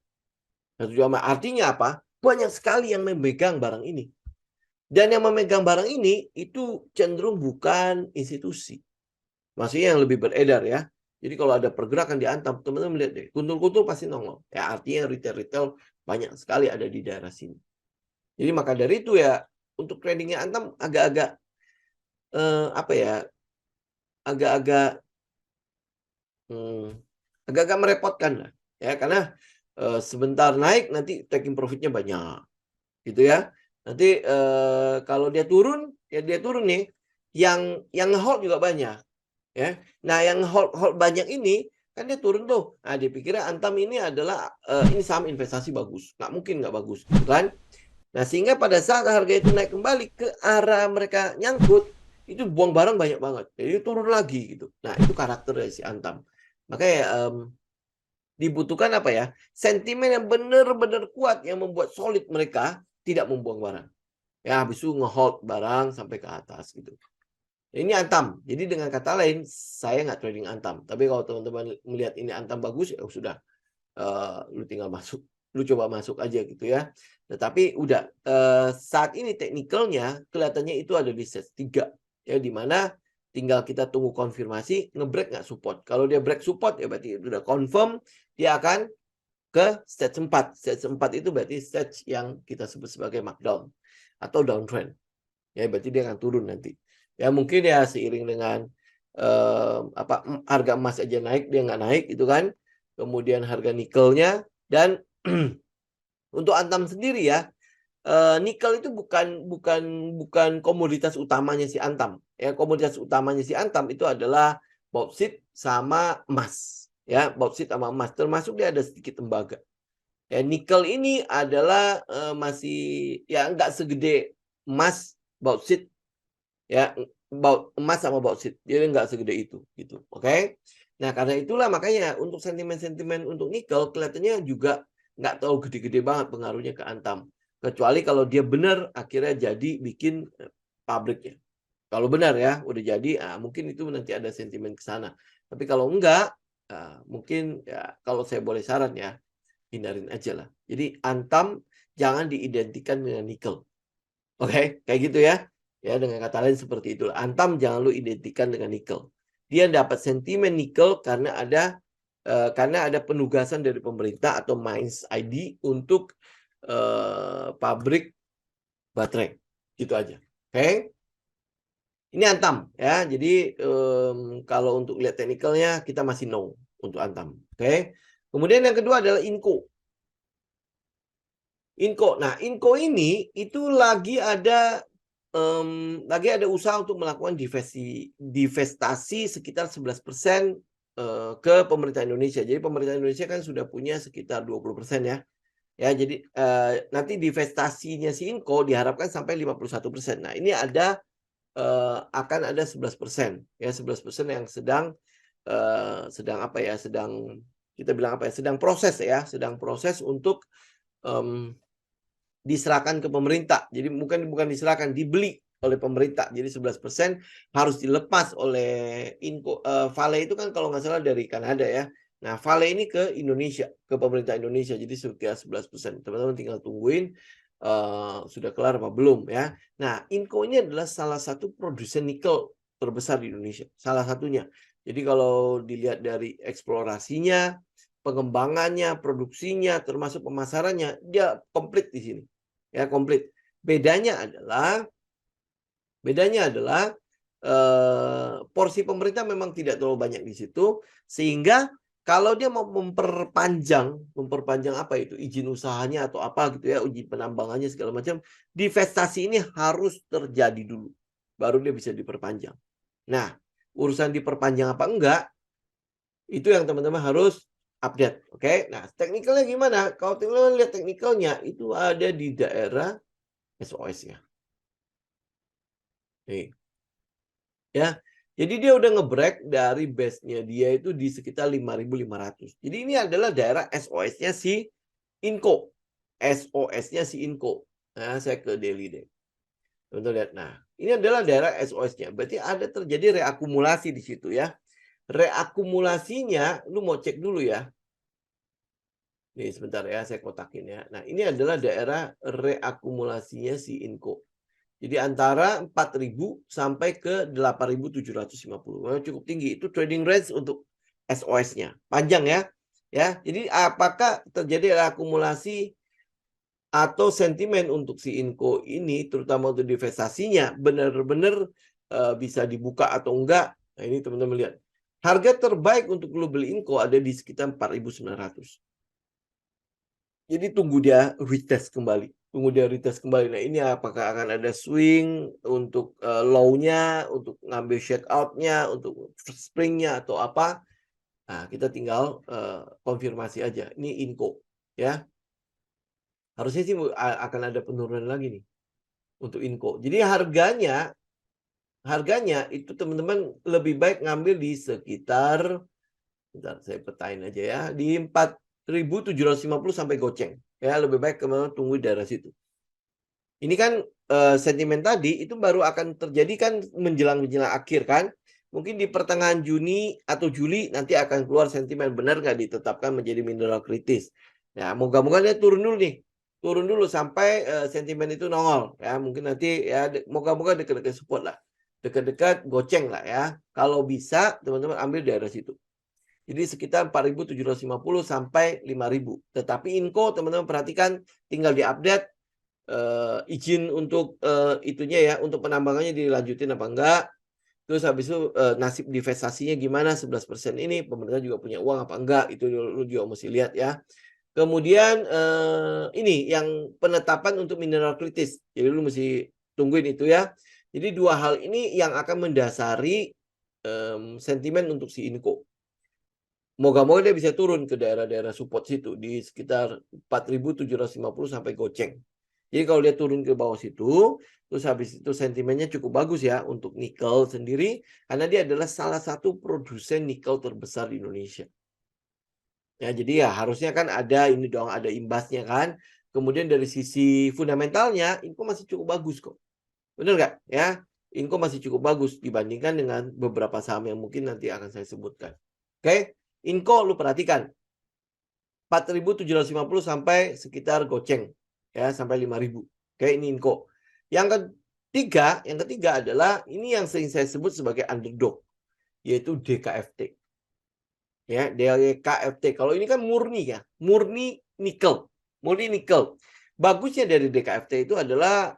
Artinya apa? Banyak sekali yang memegang barang ini. Dan yang memegang barang ini itu cenderung bukan institusi. Maksudnya yang lebih beredar ya. Jadi kalau ada pergerakan di Antam, teman-teman lihat deh, kuntul-kuntul pasti nongol. Ya artinya retail-retail banyak sekali ada di daerah sini. Jadi maka dari itu ya, untuk tradingnya Antam agak-agak apa ya, agak-agak agak-agak merepotkan lah ya, karena sebentar naik nanti taking profitnya banyak gitu ya. Nanti kalau dia turun ya dia turun nih, yang hold juga banyak ya. Nah yang hold banyak ini kan dia turun tuh. Nah dipikirnya Antam ini adalah ini saham investasi bagus, nggak mungkin nggak bagus gitu kan. Nah sehingga pada saat harga itu naik kembali ke arah mereka nyangkut, itu buang barang banyak banget, jadi turun lagi gitu. Nah itu karakter dari si Antam. Makanya dibutuhkan apa ya, sentimen yang benar-benar kuat yang membuat solid mereka tidak membuang barang. Ya habis itu ngehold barang sampai ke atas gitu. Ini Antam. Jadi dengan kata lain, saya nggak trading Antam. Tapi kalau teman-teman melihat ini Antam bagus, ya sudah, lu tinggal masuk, lu coba masuk aja gitu ya. Tetapi udah saat ini teknikalnya kelihatannya itu ada di set 3 ya, di mana tinggal kita tunggu konfirmasi ngebreak nggak support. Kalau dia break support ya berarti udah confirm dia akan ke stage 4. Stage 4 itu berarti stage yang kita sebut sebagai markdown atau downtrend. Ya berarti dia akan turun nanti. Ya mungkin ya seiring dengan harga emas aja naik, dia nggak naik itu kan. Kemudian harga nikelnya dan untuk Antam sendiri ya, nikel itu bukan komoditas utamanya si Antam. Ya komoditas utamanya si Antam itu adalah bauksit sama emas. Ya bauksit sama emas. Termasuk dia ada sedikit tembaga. Ya nikel ini adalah masih ya nggak segede emas, bauksit ya, emas sama bauksit. Jadi nggak segede itu gitu. Oke. Nah, karena itulah makanya untuk sentimen-sentimen untuk nikel kelihatannya juga nggak terlalu gede-gede banget pengaruhnya ke Antam. Kecuali kalau dia benar akhirnya jadi bikin pabriknya. Kalau benar ya, udah jadi, mungkin itu nanti ada sentimen ke sana. Tapi kalau enggak, mungkin ya kalau saya boleh saran ya, hindarin aja lah. Jadi Antam jangan diidentikan dengan nikel. Oke, kayak gitu ya. Ya, dengan kata lain seperti itulah. Antam jangan lu identikan dengan nikel. Dia dapat sentimen nikel karena ada penugasan dari pemerintah atau Mines ID untuk pabrik baterai. Gitu aja. Oke. Ini Antam ya. Jadi kalau untuk lihat teknikalnya kita masih no untuk Antam. Oke. Kemudian yang kedua adalah Inco. Nah, Inco ini itu lagi ada usaha untuk melakukan divestasi sekitar 11% ke pemerintah Indonesia. Jadi pemerintah Indonesia kan sudah punya sekitar 20% ya. Ya, jadi nanti divestasinya si Inco diharapkan sampai 51%. Nah, ini akan ada 11%. Ya, 11% yang sedang apa ya? Kita bilang apa ya? Sedang proses ya, sedang proses untuk diserahkan ke pemerintah. Jadi bukan diserahkan, dibeli oleh pemerintah. Jadi 11% harus dilepas oleh Vale itu kan kalau nggak salah dari Kanada ya. Nah, Vale ini ke Indonesia, ke pemerintah Indonesia. Jadi sekitar 11%. Teman-teman tinggal tungguin sudah kelar apa belum ya. Nah, Inco ini adalah salah satu produsen nikel terbesar di Indonesia. Salah satunya. Jadi kalau dilihat dari eksplorasinya, pengembangannya, produksinya, termasuk pemasarannya, dia komplit di sini. Ya, komplit. Bedanya adalah porsi pemerintah memang tidak terlalu banyak di situ, sehingga kalau dia mau memperpanjang apa itu izin usahanya atau apa gitu ya, izin penambangannya segala macam, divestasi ini harus terjadi dulu, baru dia bisa diperpanjang. Nah, urusan diperpanjang apa enggak, itu yang teman-teman harus update. Oke, nah teknikalnya gimana? Kalau teman-teman lihat teknikalnya itu ada di daerah SOS-nya. Nih. Ya. Jadi dia udah nge-break dari base-nya dia itu di sekitar 5.500. Jadi ini adalah daerah SOS-nya si Inco. SOS-nya si Inco. Nah, saya ke daily deh. Teman-teman lihat. Nah, ini adalah daerah SOS-nya. Berarti ada terjadi reakumulasi di situ ya. Reakumulasinya, lu mau cek dulu ya. Nih sebentar ya, saya kotakin ya. Nah, ini adalah daerah reakumulasinya si Inco. Jadi antara 4.000 sampai ke 8.750. Cukup tinggi. Itu trading range untuk SOS-nya. Panjang ya. Ya, jadi apakah terjadi akumulasi atau sentimen untuk si Inco ini, terutama untuk divestasinya, benar-benar bisa dibuka atau enggak? Nah, ini teman-teman lihat. Harga terbaik untuk lo beli Inco ada di sekitar 4.900. Jadi tunggu dia retest kembali. Tunggu dia retest kembali. Nah ini apakah akan ada swing untuk low-nya, untuk ngambil shake out-nya, untuk spring-nya atau apa. Nah kita tinggal konfirmasi aja. Ini Inco ya. Harusnya sih akan ada penurunan lagi nih untuk Inco. Jadi harganya itu teman-teman lebih baik ngambil di sekitar, bentar saya petain aja ya, di 4.750 sampai goceng. Ya, lebih baik teman-teman tunggu di daerah situ. Ini kan sentimen tadi itu baru akan terjadi kan menjelang akhir kan. Mungkin di pertengahan Juni atau Juli nanti akan keluar sentimen benar nggak ditetapkan menjadi mineral kritis. Ya, moga-moga dia turun dulu nih. Turun dulu sampai sentimen itu nongol ya. Mungkin nanti ya moga-moga dekat-dekat support lah. Dekat-dekat goceng lah ya. Kalau bisa teman-teman ambil daerah situ. Jadi sekitar 4.750 sampai 5.000. Tetapi Inco teman-teman perhatikan tinggal diupdate izin untuk itunya ya, untuk penambangannya dilanjutin apa enggak. Terus habis itu nasib divestasinya gimana 11% ini pemerintah juga punya uang apa enggak, itu lu juga mesti lihat ya. Kemudian ini yang penetapan untuk mineral kritis. Jadi lu mesti tungguin itu ya. Jadi dua hal ini yang akan mendasari sentimen untuk si Inco. Moga-moga dia bisa turun ke daerah-daerah support situ di sekitar 4.750 sampai goceng. Jadi kalau dia turun ke bawah situ, terus habis itu sentimennya cukup bagus ya untuk nikel sendiri, karena dia adalah salah satu produsen nikel terbesar di Indonesia. Ya, jadi ya harusnya kan ada ini dong, ada imbasnya kan. Kemudian dari sisi fundamentalnya, Inco masih cukup bagus kok. Benar nggak? Ya, Inco masih cukup bagus dibandingkan dengan beberapa saham yang mungkin nanti akan saya sebutkan. Oke, Inco lu perhatikan. 4.750 sampai sekitar goceng ya sampai 5.000. Oke, ini Inco. Yang ketiga adalah ini yang sering saya sebut sebagai underdog, yaitu DKFT. Ya, DKFT. Kalau ini kan murni ya, murni nikel. Murni nikel. Bagusnya dari DKFT itu adalah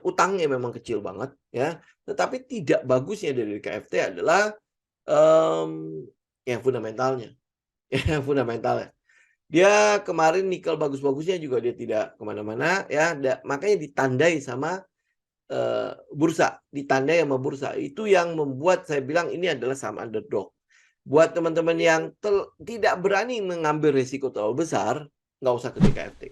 utangnya memang kecil banget ya, tetapi tidak bagusnya dari DKFT adalah yang fundamentalnya. Ya, fundamentalnya. Dia kemarin nikel bagus-bagusnya juga dia tidak kemana-mana ya, makanya ditandai sama bursa, ditandai sama bursa. Itu yang membuat saya bilang ini adalah saham underdog. Buat teman-teman yang tidak berani mengambil risiko terlalu besar, nggak usah ke DKFT.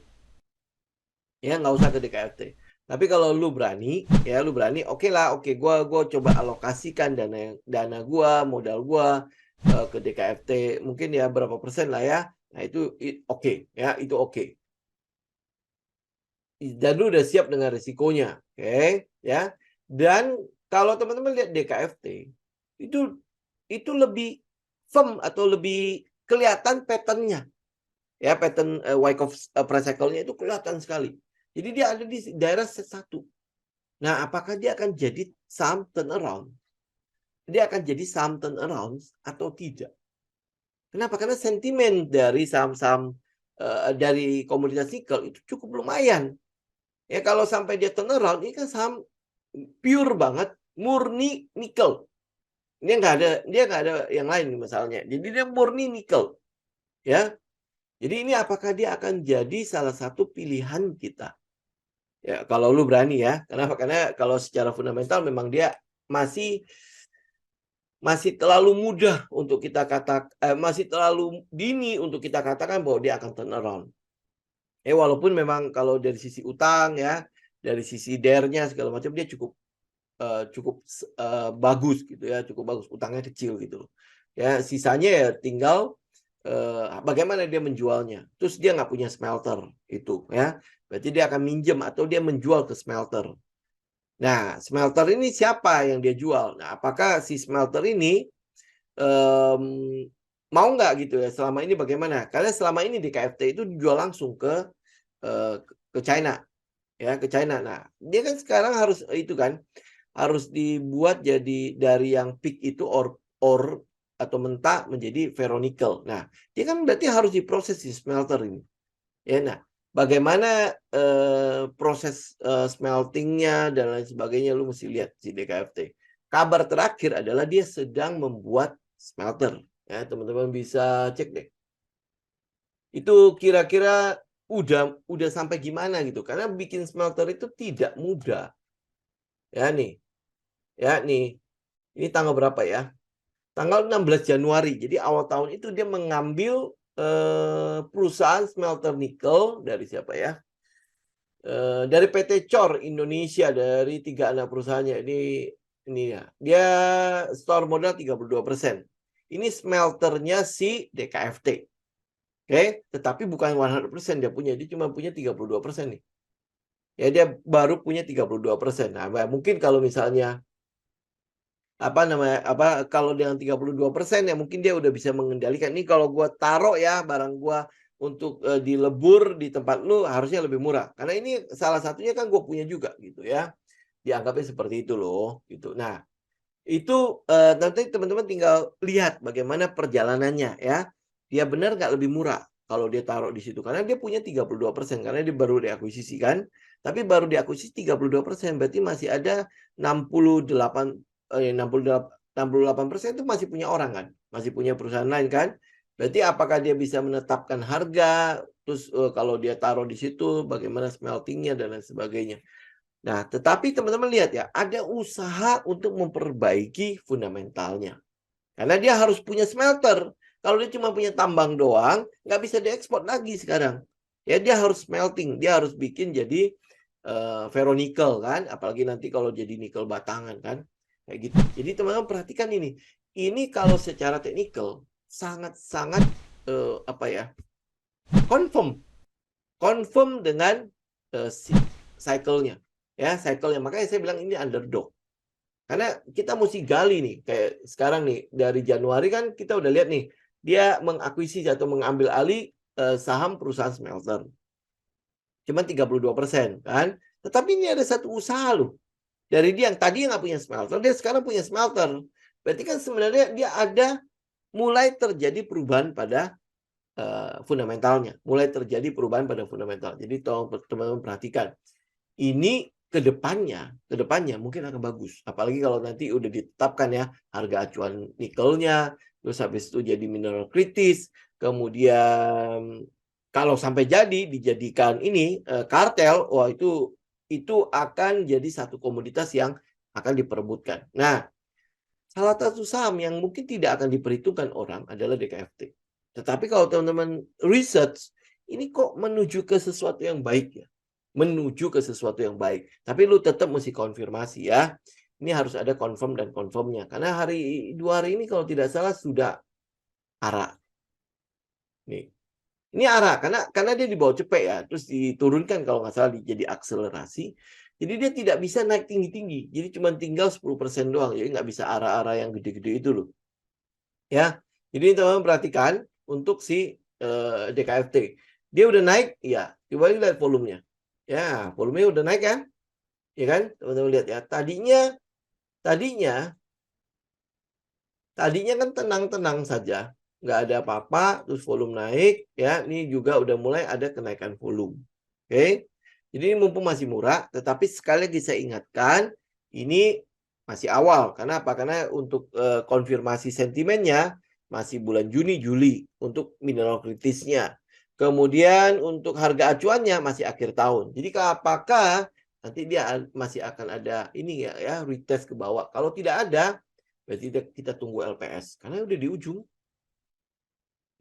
Ya, nggak usah ke DKFT. Tapi kalau lu berani, ya lu berani, oke lah, oke, gua coba alokasikan dana gua, modal gua ke DKFT, mungkin ya berapa persen lah ya. Nah itu oke ya, itu oke. Dan lu udah siap dengan risikonya, oke ya. Dan kalau teman-teman lihat DKFT itu lebih firm atau lebih kelihatan patternnya ya, pattern Wyckoff price cycle-nya itu kelihatan sekali. Jadi dia ada di daerah C1. Nah, apakah dia akan jadi saham turnaround? Dia akan jadi saham turnaround atau tidak? Kenapa? Karena sentimen dari saham-saham dari komoditas nikel itu cukup lumayan. Ya kalau sampai dia turnaround, ini kan saham pure banget, murni nikel. Dia nggak ada yang lain misalnya. Jadi dia murni nikel. Ya. Jadi ini apakah dia akan jadi salah satu pilihan kita? Ya, kalau lu berani ya. Kenapa? Karena kalau secara fundamental memang dia masih terlalu mudah untuk kita masih terlalu dini untuk kita katakan bahwa dia akan turn around. Walaupun memang kalau dari sisi utang ya, dari sisi DER-nya segala macam dia cukup bagus gitu ya, cukup bagus, utangnya kecil gitu loh. Ya, sisanya ya tinggal bagaimana dia menjualnya. Terus dia nggak punya smelter itu ya. Berarti dia akan minjem atau dia menjual ke smelter. Nah, smelter ini siapa yang dia jual? Nah, apakah si smelter ini mau nggak gitu ya? Selama ini bagaimana? Karena selama ini di KFT itu dijual langsung ke China, ya ke China. Nah, dia kan sekarang harus itu kan harus dibuat jadi dari yang peak itu ore atau mentah menjadi ferronikel. Nah, dia kan berarti harus diproses di smelter ini. Ya, nah, bagaimana proses smeltingnya dan lain sebagainya lu mesti lihat di DKFT. Kabar terakhir adalah dia sedang membuat smelter. Ya, teman-teman bisa cek deh. Itu kira-kira udah sampai gimana gitu. Karena bikin smelter itu tidak mudah. Ya nih. Ya nih. Ini tanggal berapa ya? Tanggal 16 Januari. Jadi awal tahun itu dia mengambil perusahaan smelter nikel dari siapa ya? Dari PT Cor Indonesia, dari 3 anak perusahaannya. Ini ya. Dia store modal 32%. Ini smelternya si DKFT. Oke, tetapi bukan 100% dia punya, dia cuma punya 32% nih. Ya dia baru punya 32%. Nah, mungkin kalau misalnya kalau dengan 32% ya mungkin dia udah bisa mengendalikan. Ini kalau gua taruh ya barang gua untuk dilebur di tempat lu harusnya lebih murah. Karena ini salah satunya kan gue punya juga gitu ya. Dianggapnya seperti itu loh gitu. Nah, itu nanti teman-teman tinggal lihat bagaimana perjalanannya ya. Dia benar nggak lebih murah kalau dia taruh di situ karena dia punya 32% karena dia baru diakuisisi kan. Tapi baru diakuisisi 32% berarti masih ada 68% itu masih punya orang kan, masih punya perusahaan lain kan. Berarti apakah dia bisa menetapkan harga, terus kalau dia taruh di situ bagaimana smeltingnya dan lain sebagainya. Nah, tetapi teman-teman lihat ya, ada usaha untuk memperbaiki fundamentalnya. Karena dia harus punya smelter. Kalau dia cuma punya tambang doang, nggak bisa diekspor lagi sekarang. Ya dia harus smelting, dia harus bikin jadi ferronikel kan, apalagi nanti kalau jadi nikel batangan kan, kayak gitu. Jadi teman-teman perhatikan ini. Ini kalau secara teknikal sangat-sangat apa ya? Confirm dengan cycle-nya. Ya, cycle-nya. Makanya saya bilang ini underdog. Karena kita mesti gali nih, kayak sekarang nih, dari Januari kan kita udah lihat nih, dia mengakuisisi atau mengambil alih saham perusahaan smelter. Cuma 32% kan. Tetapi ini ada satu usaha loh. Dari dia yang tadi nggak punya smelter, dia sekarang punya smelter. Berarti kan sebenarnya dia ada mulai terjadi perubahan pada fundamentalnya. Mulai terjadi perubahan pada fundamental. Jadi tolong teman-teman perhatikan. Ini kedepannya mungkin akan bagus. Apalagi kalau nanti udah ditetapkan ya harga acuan nikelnya, terus habis itu jadi mineral kritis, kemudian kalau sampai jadi dijadikan ini kartel, wah itu akan jadi satu komoditas yang akan diperebutkan. Nah, salah satu saham yang mungkin tidak akan diperhitungkan orang adalah DKFT. Tetapi kalau teman-teman research, ini kok menuju ke sesuatu yang baik ya. Menuju ke sesuatu yang baik. Tapi lu tetap mesti konfirmasi ya. Ini harus ada confirm dan confirmnya. Karena 2 hari ini kalau tidak salah sudah arah. Nih. Ini arah karena dia di bawah cepet ya. Terus diturunkan kalau nggak salah jadi akselerasi. Jadi dia tidak bisa naik tinggi-tinggi. Jadi cuma tinggal 10% doang. Jadi nggak bisa arah-arah yang gede-gede itu loh. Ya. Jadi teman-teman perhatikan untuk si DKFT. Dia udah naik, ya. Coba lihat volumenya. Ya, volumenya udah naik kan? Ya kan? Teman-teman lihat ya. Tadinya kan tenang-tenang saja. Nggak ada apa-apa, terus volume naik. Ya, ini juga udah mulai ada kenaikan volume. Oke? Jadi mumpung masih murah, tetapi sekali lagi saya ingatkan, ini masih awal. Karena apa? Karena untuk konfirmasi sentimennya, masih bulan Juni, Juli untuk mineral kritisnya. Kemudian untuk harga acuannya masih akhir tahun. Jadi apakah nanti dia masih akan ada ini ya retest ke bawah. Kalau tidak ada, berarti kita tunggu LPS. Karena udah di ujung.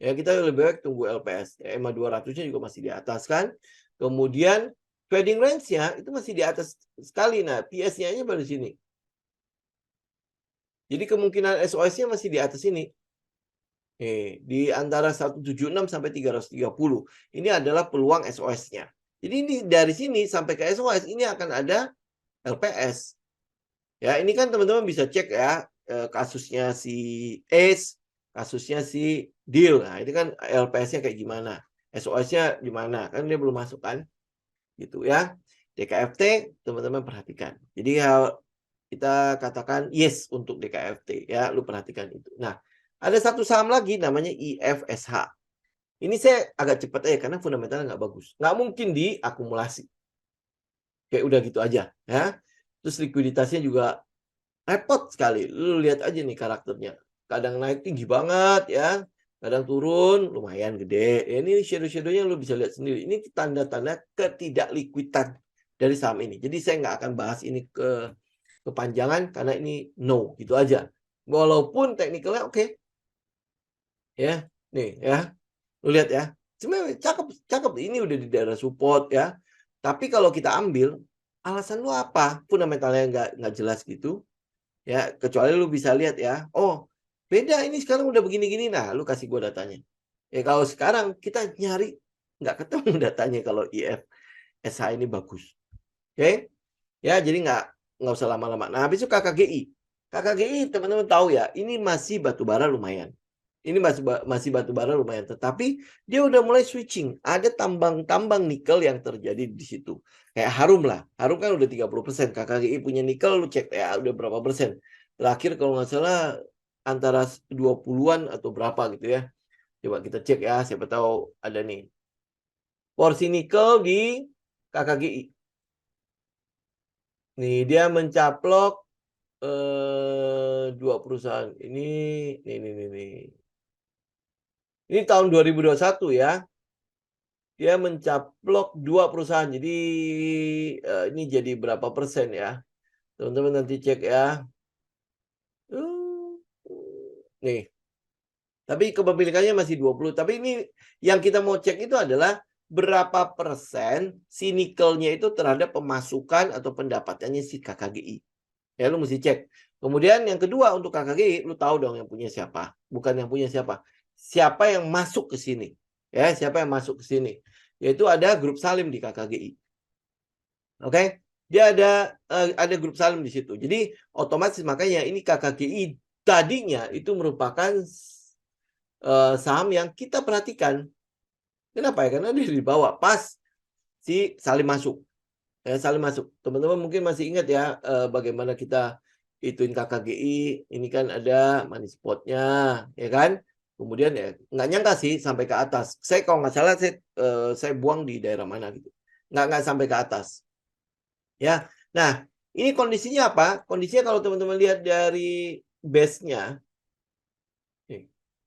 Ya kita lebih baik tunggu LPS. EMA 200-nya juga masih di atas kan. Kemudian trading range-nya itu masih di atas sekali. Nah, PS-nya aja baru sini. Jadi kemungkinan SOS-nya masih di atas ini. Di antara 176 sampai 330. Ini adalah peluang SOS-nya. Jadi ini dari sini sampai ke SOS ini akan ada LPS. Ya, ini kan teman-teman bisa cek ya kasusnya si ACE, kasusnya si Deal. Nah, ini kan LPS-nya kayak gimana? SOS-nya di mana? Kan dia belum masuk kan? Gitu ya. DKFT teman-teman perhatikan. Jadi kita katakan yes untuk DKFT ya, lu perhatikan itu. Nah, ada satu saham lagi namanya IFSH. Ini saya agak cepat aja karena fundamentalnya nggak bagus. Nggak mungkin diakumulasi. Kayak udah gitu aja ya. Terus likuiditasnya juga repot sekali. Lu lihat aja nih karakternya. kadang naik tinggi banget ya, kadang turun lumayan gede. Ya, ini shadow-shadow-nya lu bisa lihat sendiri. Ini tanda-tanda ketidakliquidan dari saham ini. Jadi saya nggak akan bahas ini kepanjangan karena ini no gitu aja. Walaupun teknikalnya oke. Ya, nih ya. Lu lihat ya. Sebenarnya cakep, cakep. Ini udah di daerah support ya. Tapi kalau kita ambil, alasan lu apa? Fundamentalnya nggak jelas gitu. Ya, kecuali lu bisa lihat ya. Oh, beda ini sekarang udah begini-gini. Nah, lu kasih gua datanya. Ya kalau sekarang kita nyari nggak ketemu datanya kalau IFSH ini bagus. Oke? Ya, jadi nggak usah lama-lama. Nah, habis itu KKGI. KKGI teman-teman tahu ya, ini masih batubara lumayan. Ini masih batubara lumayan, tetapi dia udah mulai switching. Ada tambang-tambang nikel yang terjadi di situ. Kayak Harum lah. Harum kan udah 30%. KKGI punya nikel, lu cek ya udah berapa persen. Terakhir kalau nggak salah antara 20-an atau berapa gitu ya. Coba kita cek ya, siapa tahu ada nih. Porsi nikel di KKGI. Nih dia mencaplok dua perusahaan. Ini tahun 2021 ya. Dia mencaplok 2 perusahaan. Jadi ini jadi berapa persen ya? Teman-teman nanti cek ya. Nih. Tapi kepemilikannya masih 20. Tapi ini yang kita mau cek itu adalah berapa persen si nikelnya itu terhadap pemasukan atau pendapatannya si KKGI. Ya lu mesti cek. Kemudian yang kedua untuk KKGI, lu tahu dong yang punya siapa. Bukan yang punya siapa. Siapa yang masuk ke sini. Ya, siapa yang masuk ke sini. Yaitu ada grup Salim di KKGI. Oke? Dia ada grup Salim di situ. Jadi otomatis makanya ini KKGI tadinya itu merupakan saham yang kita perhatikan. Kenapa ya? Karena dia dibawa pas si Salim masuk. Ya, Salim masuk. Teman-teman mungkin masih ingat ya bagaimana kita ituin KKGI. Ini kan ada money spotnya, ya kan? Kemudian ya nggak nyangka sih sampai ke atas. Saya kalau nggak salah saya buang di daerah mana gitu. Nggak sampai ke atas. Ya, nah ini kondisinya apa? Kondisinya kalau teman-teman lihat dari base-nya,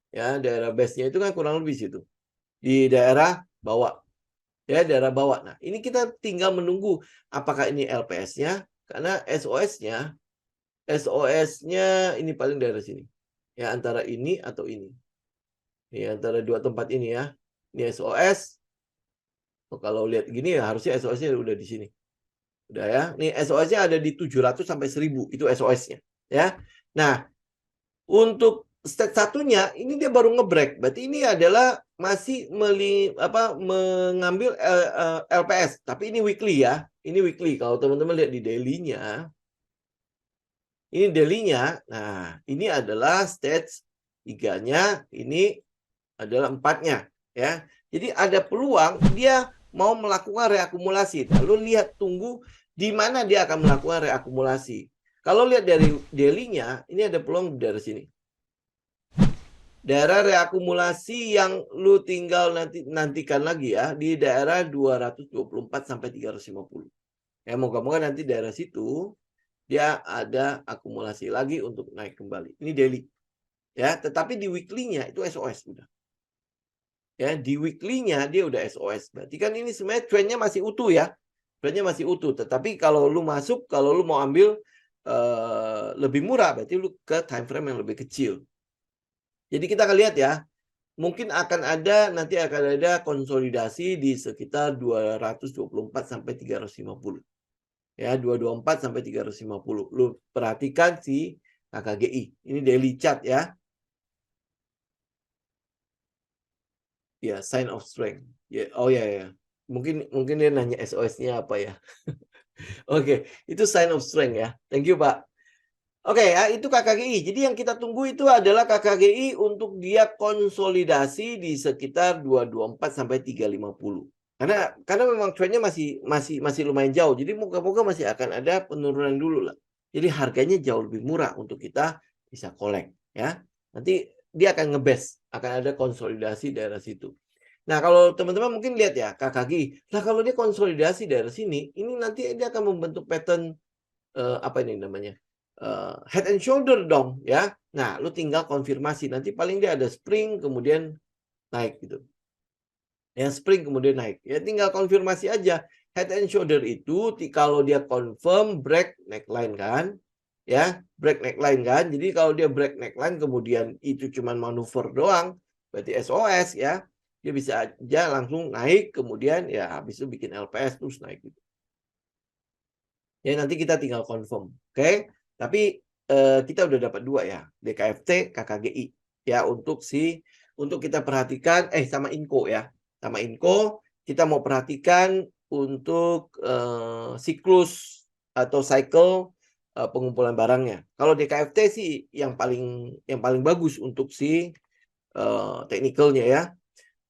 ya daerah base-nya itu kan kurang lebih situ di daerah bawah. Ya, daerah bawah. Nah, ini kita tinggal menunggu apakah ini LPS-nya karena SOS-nya ini paling daerah sini. Ya, antara ini atau ini. Ini antara dua tempat ini ya. Ini SOS. Oh, kalau lihat gini ya harusnya SOS-nya udah di sini. Udah ya. Nih SOS-nya ada di 700 sampai 1000 itu SOS-nya, ya. Nah, untuk stage satunya ini dia baru ngebreak. Berarti ini adalah masih mengambil LPS, tapi ini weekly ya. Ini weekly. Kalau teman-teman lihat di daily-nya. Ini daily-nya. Nah, ini adalah stage 3-nya, ini adalah 4-nya ya. Jadi ada peluang dia mau melakukan reakumulasi. Lalu lihat tunggu di mana dia akan melakukan reakumulasi. Kalau lihat dari daily-nya, ini ada peluang dari sini. Daerah reakumulasi yang lu tinggal nantikan lagi ya di daerah 224 sampai 350. Ya moga-moga nanti daerah situ dia ada akumulasi lagi untuk naik kembali. Ini daily. Ya, tetapi di weekly-nya itu SOS udah. Ya, di weekly-nya dia udah SOS. Berarti kan ini sebenarnya trend-nya masih utuh ya. Trend-nya masih utuh, tetapi kalau lu masuk, kalau lu mau ambil lebih murah berarti lu ke time frame yang lebih kecil. Jadi kita akan lihat ya, mungkin nanti akan ada konsolidasi di sekitar 224 sampai 350. Ya, 224 sampai 350. Lu perhatikan si KKGI. Ini daily chart ya. Ya, sign of strength. Ya, oh ya. Mungkin dia nanya SOS-nya apa ya. Oke, itu sign of strength ya. Thank you, Pak. Oke ya, itu KKGI. Jadi yang kita tunggu itu adalah KKGI untuk dia konsolidasi di sekitar 224 sampai 350. Karena memang trendnya masih lumayan jauh. Jadi moga-moga masih akan ada penurunan dulu lah. Jadi harganya jauh lebih murah untuk kita bisa collect ya. Nanti dia akan ngebest, akan ada konsolidasi daerah situ. Nah, kalau teman-teman mungkin lihat ya KKGI. Nah, kalau dia konsolidasi daerah sini, ini nanti dia akan membentuk pattern apa ini namanya? Head and shoulder dong ya. Nah, lu tinggal konfirmasi. Nanti paling dia ada spring kemudian naik gitu. Ya, spring kemudian naik. Ya, tinggal konfirmasi aja. Head and shoulder itu kalau dia confirm break neckline kan. Ya, break neckline kan. Jadi kalau dia break neckline kemudian itu cuman manuver doang, berarti SOS ya. Dia bisa aja langsung naik kemudian ya habis itu bikin LPS terus naik gitu. Ya, nanti kita tinggal confirm. Oke. Tapi kita udah dapat 2 ya, DKFT, KKGI. Ya, untuk kita perhatikan sama INCO ya. Sama INCO kita mau perhatikan untuk siklus atau cycle pengumpulan barangnya. Kalau DKFT sih yang paling bagus untuk si teknikalnya ya.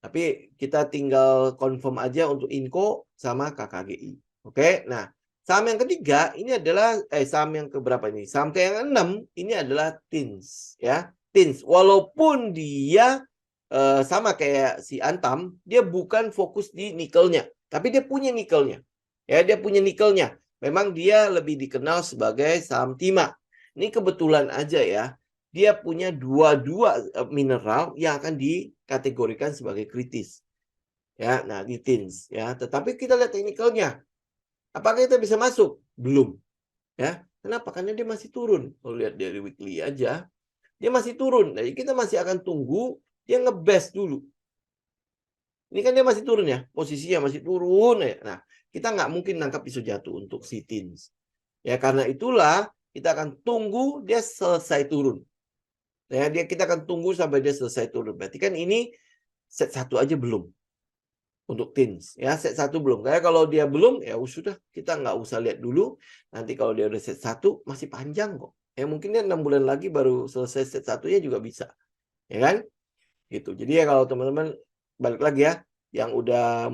Tapi kita tinggal confirm aja untuk INCO sama KKGI. Oke. Nah, saham yang ketiga ini adalah saham yang keberapa ini? Saham yang keenam ini adalah TINS ya. TINS walaupun dia sama kayak si Antam, dia bukan fokus di nikelnya, tapi dia punya nikelnya. Ya, dia punya nikelnya. Memang dia lebih dikenal sebagai saham timah. Ini kebetulan aja ya. Dia punya dua mineral yang akan dikategorikan sebagai kritis. Ya, nah di TINS ya. Tetapi kita lihat teknikalnya. Apakah kita bisa masuk? Belum. Ya. Kenapa? Karena dia masih turun. Kalau lihat dari weekly aja, dia masih turun. Jadi kita masih akan tunggu dia ngebest dulu. Ini kan dia masih turun ya, posisinya masih turun ya. Nah, kita nggak mungkin nangkap isu jatuh untuk si TINS. Ya, karena itulah kita akan tunggu dia selesai turun. Ya, kita akan tunggu sampai dia selesai turun. Berarti kan ini set 1 aja belum untuk TINS. Ya, set 1 belum. Kayak kalau dia belum, ya sudah kita nggak usah lihat dulu. Nanti kalau dia udah set 1 masih panjang kok. Ya mungkin dia 6 bulan lagi baru selesai set 1-nya juga bisa. Ya kan? Gitu. Jadi ya kalau teman-teman balik lagi ya, yang udah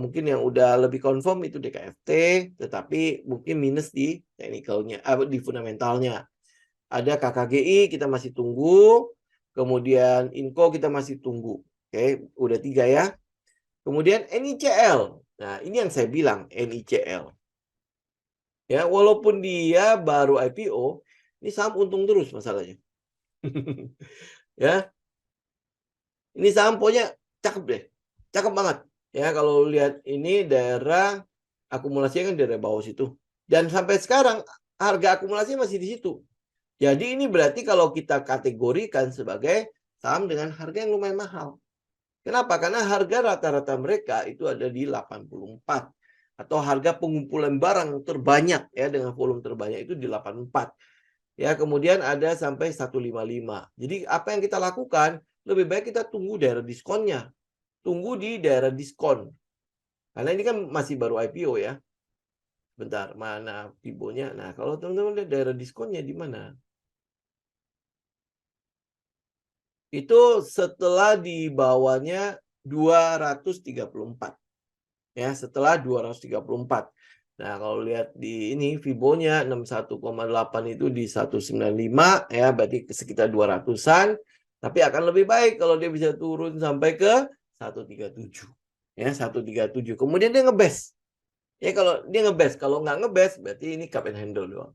lebih confirm itu DKFT, tetapi mungkin minus di teknikalnya, di fundamentalnya. Ada KKGI kita masih tunggu, kemudian INCO kita masih tunggu. Oke, udah 3 ya. Kemudian NICL. Nah, ini yang saya bilang NICL. Ya, walaupun dia baru IPO, ini saham untung terus masalahnya. Ya, ini saham pokoknya cakep deh. Cakep banget. Ya, kalau lihat ini daerah akumulasinya kan daerah bawah situ. Dan sampai sekarang harga akumulasinya masih di situ. Jadi ini berarti kalau kita kategorikan sebagai saham dengan harga yang lumayan mahal. Kenapa? Karena harga rata-rata mereka itu ada di 84. Atau harga pengumpulan barang terbanyak ya dengan volume terbanyak itu di 84. Ya, kemudian ada sampai 155. Jadi apa yang kita lakukan? Lebih baik kita tunggu daerah diskonnya. Tunggu di daerah diskon. Karena ini kan masih baru IPO ya. Bentar, mana Fibonya? Nah, kalau teman-teman lihat daerah diskonnya di mana? Itu setelah di bawahnya 234. Ya, setelah 234. Nah, kalau lihat di ini Fibonya 61,8 itu di 195 ya, berarti sekitar 200-an. Tapi akan lebih baik kalau dia bisa turun sampai ke 137. Ya, 137. Kemudian dia ngebest. Ya, kalau dia ngebest, kalau nggak ngebest berarti ini cup and handle doang.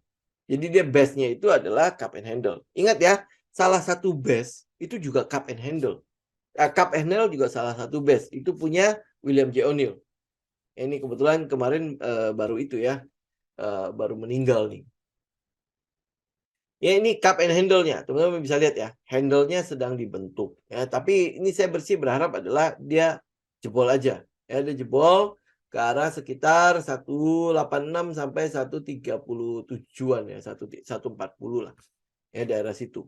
Jadi dia bestnya itu adalah cup and handle. Ingat ya, salah satu best itu juga cup and handle. Cup and handle juga salah satu best. Itu punya William J. O'Neill. Ini kebetulan kemarin baru itu ya, baru meninggal nih. Ya ini cup and handle-nya, teman-teman bisa lihat ya, handle-nya sedang dibentuk. Ya, tapi ini saya berharap adalah dia jebol aja. Ya, dia jebol ke arah sekitar 186 sampai 137-an ya, 140 lah. Ya daerah situ.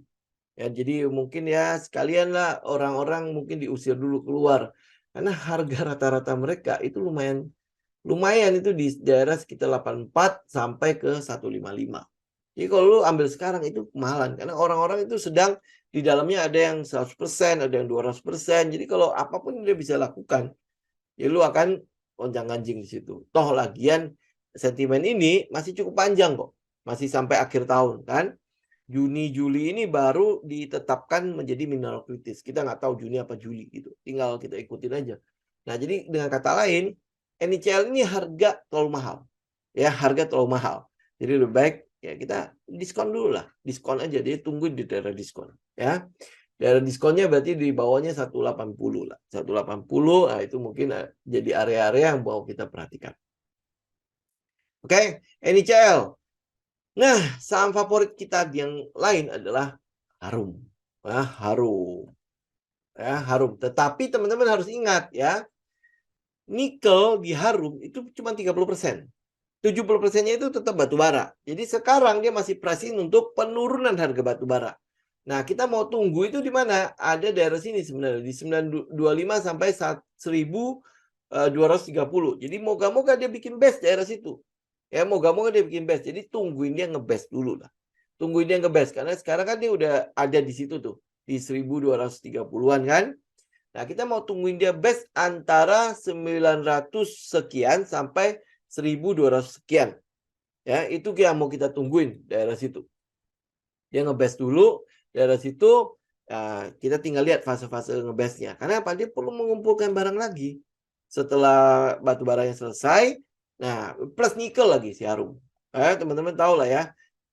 Ya, jadi mungkin ya sekalian lah orang-orang mungkin diusir dulu keluar. Karena harga rata-rata mereka itu lumayan itu di daerah sekitar 84 sampai ke 155. Jadi kalau lu ambil sekarang itu kemahalan karena orang-orang itu sedang di dalamnya ada yang 100%, ada yang 200%. Jadi kalau apapun dia bisa lakukan, ya lu akan gonjang-ganjing di situ. Toh lagian sentimen ini masih cukup panjang kok. Masih sampai akhir tahun kan. Juni Juli ini baru ditetapkan menjadi mineral kritis. Kita nggak tahu Juni apa Juli gitu. Tinggal kita ikutin aja. Nah, jadi dengan kata lain, NICL ini harga terlalu mahal. Ya, harga terlalu mahal. Jadi lebih baik ya kita diskon dulu lah. Diskon aja, dia tungguin di daerah diskon. Ya. Daerah diskonnya berarti di bawahnya 180 lah. 180, nah itu mungkin jadi area-area yang mau kita perhatikan. Oke, NICL. Nah, saham favorit kita yang lain adalah Harum. Nah, Harum. Ya, Harum. Tetapi teman-teman harus ingat ya, nikel di Harum itu cuma 30%. 70%-nya itu tetap batu bara. Jadi sekarang dia masih pricing untuk penurunan harga batu bara. Nah, kita mau tunggu itu di mana? Ada daerah sini sebenarnya di 925 sampai 1230. Jadi moga-moga dia bikin base daerah situ. Ya, moga-moga dia bikin base. Jadi tungguin dia ngebase dulu lah. Tungguin dia ngebase karena sekarang kan dia udah ada di situ tuh, di 1230-an kan. Nah, kita mau tungguin dia base antara 900 sekian sampai 1200 sekian. Ya, itu yang mau kita tungguin daerah situ. Dia ngebase dulu daerah situ, kita tinggal lihat fase-fase ngebase-nya. Karena apa? Dia perlu mengumpulkan barang lagi. Setelah batu baranya selesai, nah plus nikel lagi si Harum. Teman-teman tahu lah ya.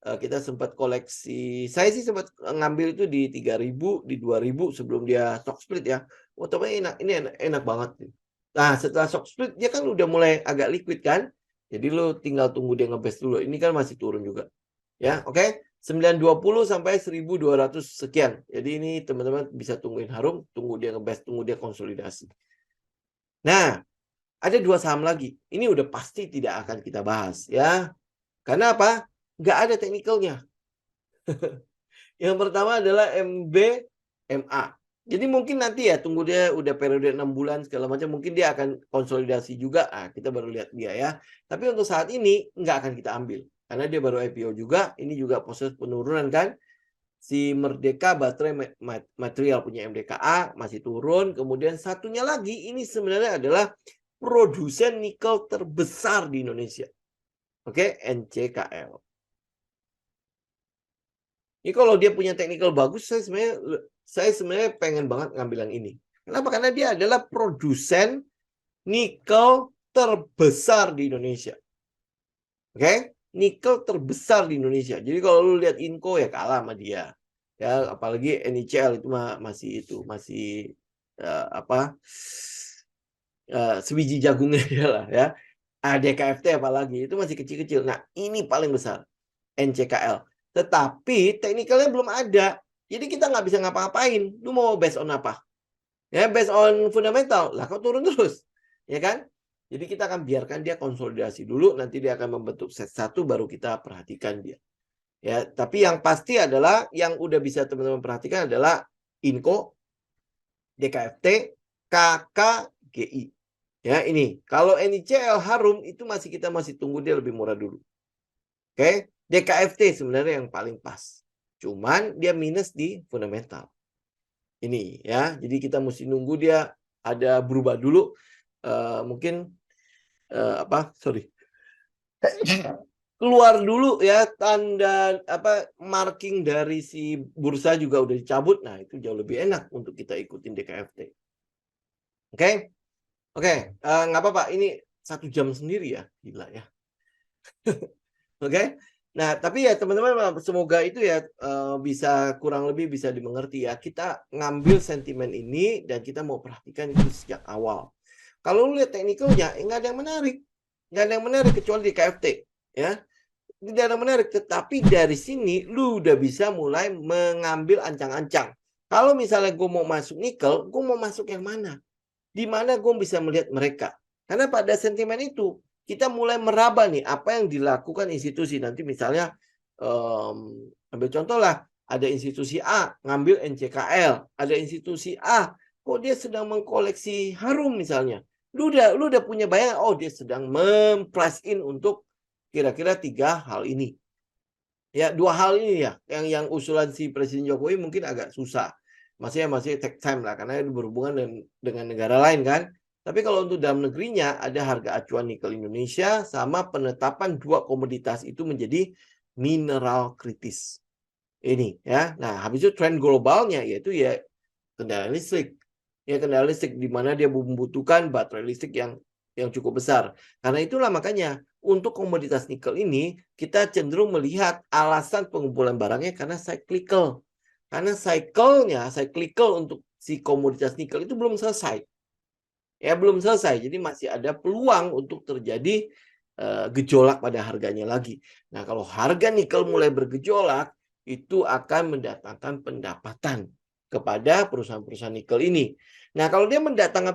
Kita sempat koleksi, saya sih sempat ngambil itu di 3.000, di 2.000 sebelum dia stock split ya. Wah, enak, ini enak banget. Nah, setelah stock split dia kan udah mulai agak liquid kan. Jadi lu tinggal tunggu dia ngebase dulu. Ini kan masih turun juga. Ya, oke. 920 sampai 1200 sekian. Jadi ini teman-teman bisa tungguin Harum, tunggu dia ngebase, tunggu dia konsolidasi. Nah, ada dua saham lagi. Ini udah pasti tidak akan kita bahas ya. Karena apa? Nggak ada teknikalnya. Yang pertama adalah MBMA. Jadi mungkin nanti ya tunggu dia udah periode 6 bulan segala macam, mungkin dia akan konsolidasi juga. Kita baru lihat dia ya. Tapi untuk saat ini nggak akan kita ambil. Karena dia baru IPO juga, ini juga proses penurunan kan. Si Merdeka Baterai Material punya MDKA masih turun. Kemudian satunya lagi ini sebenarnya adalah produsen nikel terbesar di Indonesia. Oke, NCKL. Ini kalau dia punya technical bagus, saya sebenarnya pengen banget ngambil yang ini. Kenapa? Karena dia adalah produsen nikel terbesar di Indonesia. Oke, nikel terbesar di Indonesia. Jadi kalau lu lihat Inco ya kalah sama dia. Ya, apalagi NICL itu masih sebiji jagungnya dia lah ya. DKFT apalagi itu masih kecil-kecil. Nah, ini paling besar. NCKL. Tetapi teknikalnya belum ada. Jadi kita nggak bisa ngapa-ngapain. Lu mau based on apa? Ya, based on fundamental. Lah kok turun terus. Ya kan? Jadi kita akan biarkan dia konsolidasi dulu. Nanti dia akan membentuk set satu baru kita perhatikan dia. Ya, tapi yang pasti adalah yang udah bisa teman-teman perhatikan adalah Inco, DKFT, KKGI. Ya, ini. Kalau NICL Harum itu kita masih tunggu dia lebih murah dulu. Oke, DKFT sebenarnya yang paling pas. Cuman dia minus di fundamental. Ini ya, jadi kita mesti nunggu dia ada berubah dulu. Mungkin keluar dulu ya tanda marking dari si bursa juga udah dicabut. Nah, itu jauh lebih enak untuk kita ikutin DKFT. Oke, nggak apa-apa. Ini 1 jam sendiri ya, gila ya. Oke. Nah, tapi ya teman-teman semoga itu ya bisa kurang lebih bisa dimengerti ya. Kita ngambil sentimen ini dan kita mau perhatikan itu sejak awal. Kalau lu lihat teknikalnya, nggak ada yang menarik. Nggak ada yang menarik kecuali di KFT. Ya. Tidak ada yang menarik. Tetapi dari sini lu udah bisa mulai mengambil ancang-ancang. Kalau misalnya gue mau masuk nikel, gue mau masuk yang mana? Di mana gue bisa melihat mereka? Karena pada sentimen itu, kita mulai meraba nih apa yang dilakukan institusi. Nanti misalnya ambil contoh lah, ada institusi A ngambil NCKL, ada institusi A kok dia sedang mengkoleksi Harum misalnya. Lu udah punya bayangan, oh dia sedang memprice in untuk kira-kira 3 hal ini. Ya, 2 hal ini ya yang usulan si Presiden Jokowi mungkin agak susah. Masih take time lah karena itu berhubungan dengan negara lain kan. Tapi kalau untuk dalam negerinya ada harga acuan nikel Indonesia sama penetapan 2 komoditas itu menjadi mineral kritis. Ini ya. Nah, habis itu tren globalnya yaitu ya kendaraan listrik. Ya kendaraan listrik di mana dia membutuhkan baterai listrik yang yang cukup besar. Karena itulah makanya untuk komoditas nikel ini kita cenderung melihat alasan pengumpulan barangnya karena cyclical. Karena cyclical untuk si komoditas nikel itu belum selesai. Ya, belum selesai. Jadi masih ada peluang untuk terjadi gejolak pada harganya lagi. Nah, kalau harga nikel mulai bergejolak, itu akan mendatangkan pendapatan kepada perusahaan-perusahaan nikel ini. Nah, kalau dia mendatangkan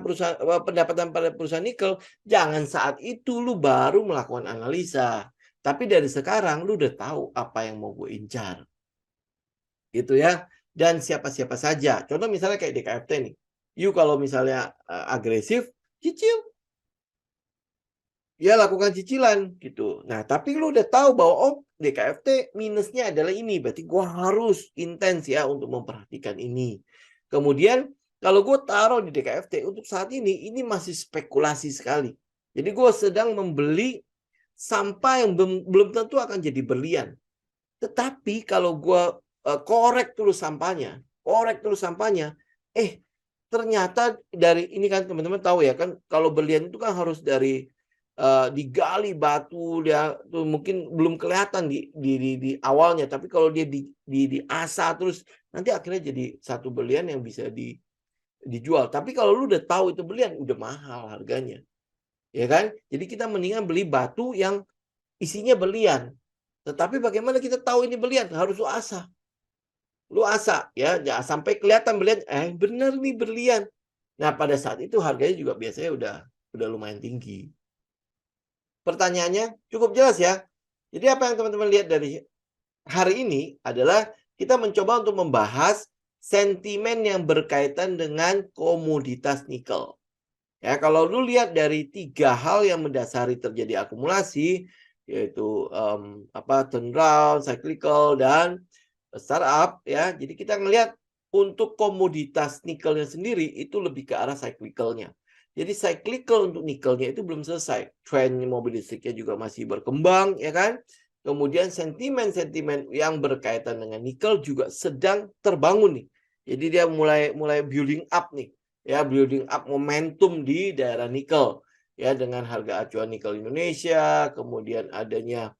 pendapatan pada perusahaan nikel, jangan saat itu lu baru melakukan analisa. Tapi dari sekarang lu udah tahu apa yang mau gue incar. Gitu ya. Dan siapa-siapa saja. Contoh misalnya kayak DKFT nih. You kalau misalnya agresif, cicil. Ya lakukan cicilan gitu. Nah, tapi lu udah tahu bahwa oh DKFT minusnya adalah ini, berarti gua harus intens ya untuk memperhatikan ini. Kemudian kalau gue taruh di DKFT untuk saat ini masih spekulasi sekali. Jadi gue sedang membeli sampah yang belum tentu akan jadi berlian. Tetapi kalau gue korek terus sampahnya, ternyata dari ini kan teman-teman tahu ya kan kalau berlian itu kan harus dari digali batu dia tuh mungkin belum kelihatan di awalnya, tapi kalau dia diasah terus nanti akhirnya jadi satu berlian yang bisa dijual. Tapi kalau lu udah tahu itu berlian udah mahal harganya. Ya kan? Jadi kita mendingan beli batu yang isinya berlian. Tetapi bagaimana kita tahu ini berlian? Harus lu asah. Lu asah ya, jangan sampai kelihatan berlian, bener nih berlian. Nah, pada saat itu harganya juga biasanya udah lumayan tinggi. Pertanyaannya cukup jelas ya. Jadi apa yang teman-teman lihat dari hari ini adalah kita mencoba untuk membahas sentimen yang berkaitan dengan komoditas nikel. Ya, kalau lu lihat dari 3 hal yang mendasari terjadi akumulasi, yaitu turnaround, cyclical, dan startup ya. Jadi kita ngelihat untuk komoditas nikelnya sendiri itu lebih ke arah cyclical-nya. Jadi cyclical untuk nikelnya itu belum selesai. Tren mobil listriknya juga masih berkembang, ya kan? Kemudian sentimen-sentimen yang berkaitan dengan nikel juga sedang terbangun nih. Jadi dia mulai building up nih, ya building up momentum di daerah nikel, ya dengan harga acuan nikel Indonesia, kemudian adanya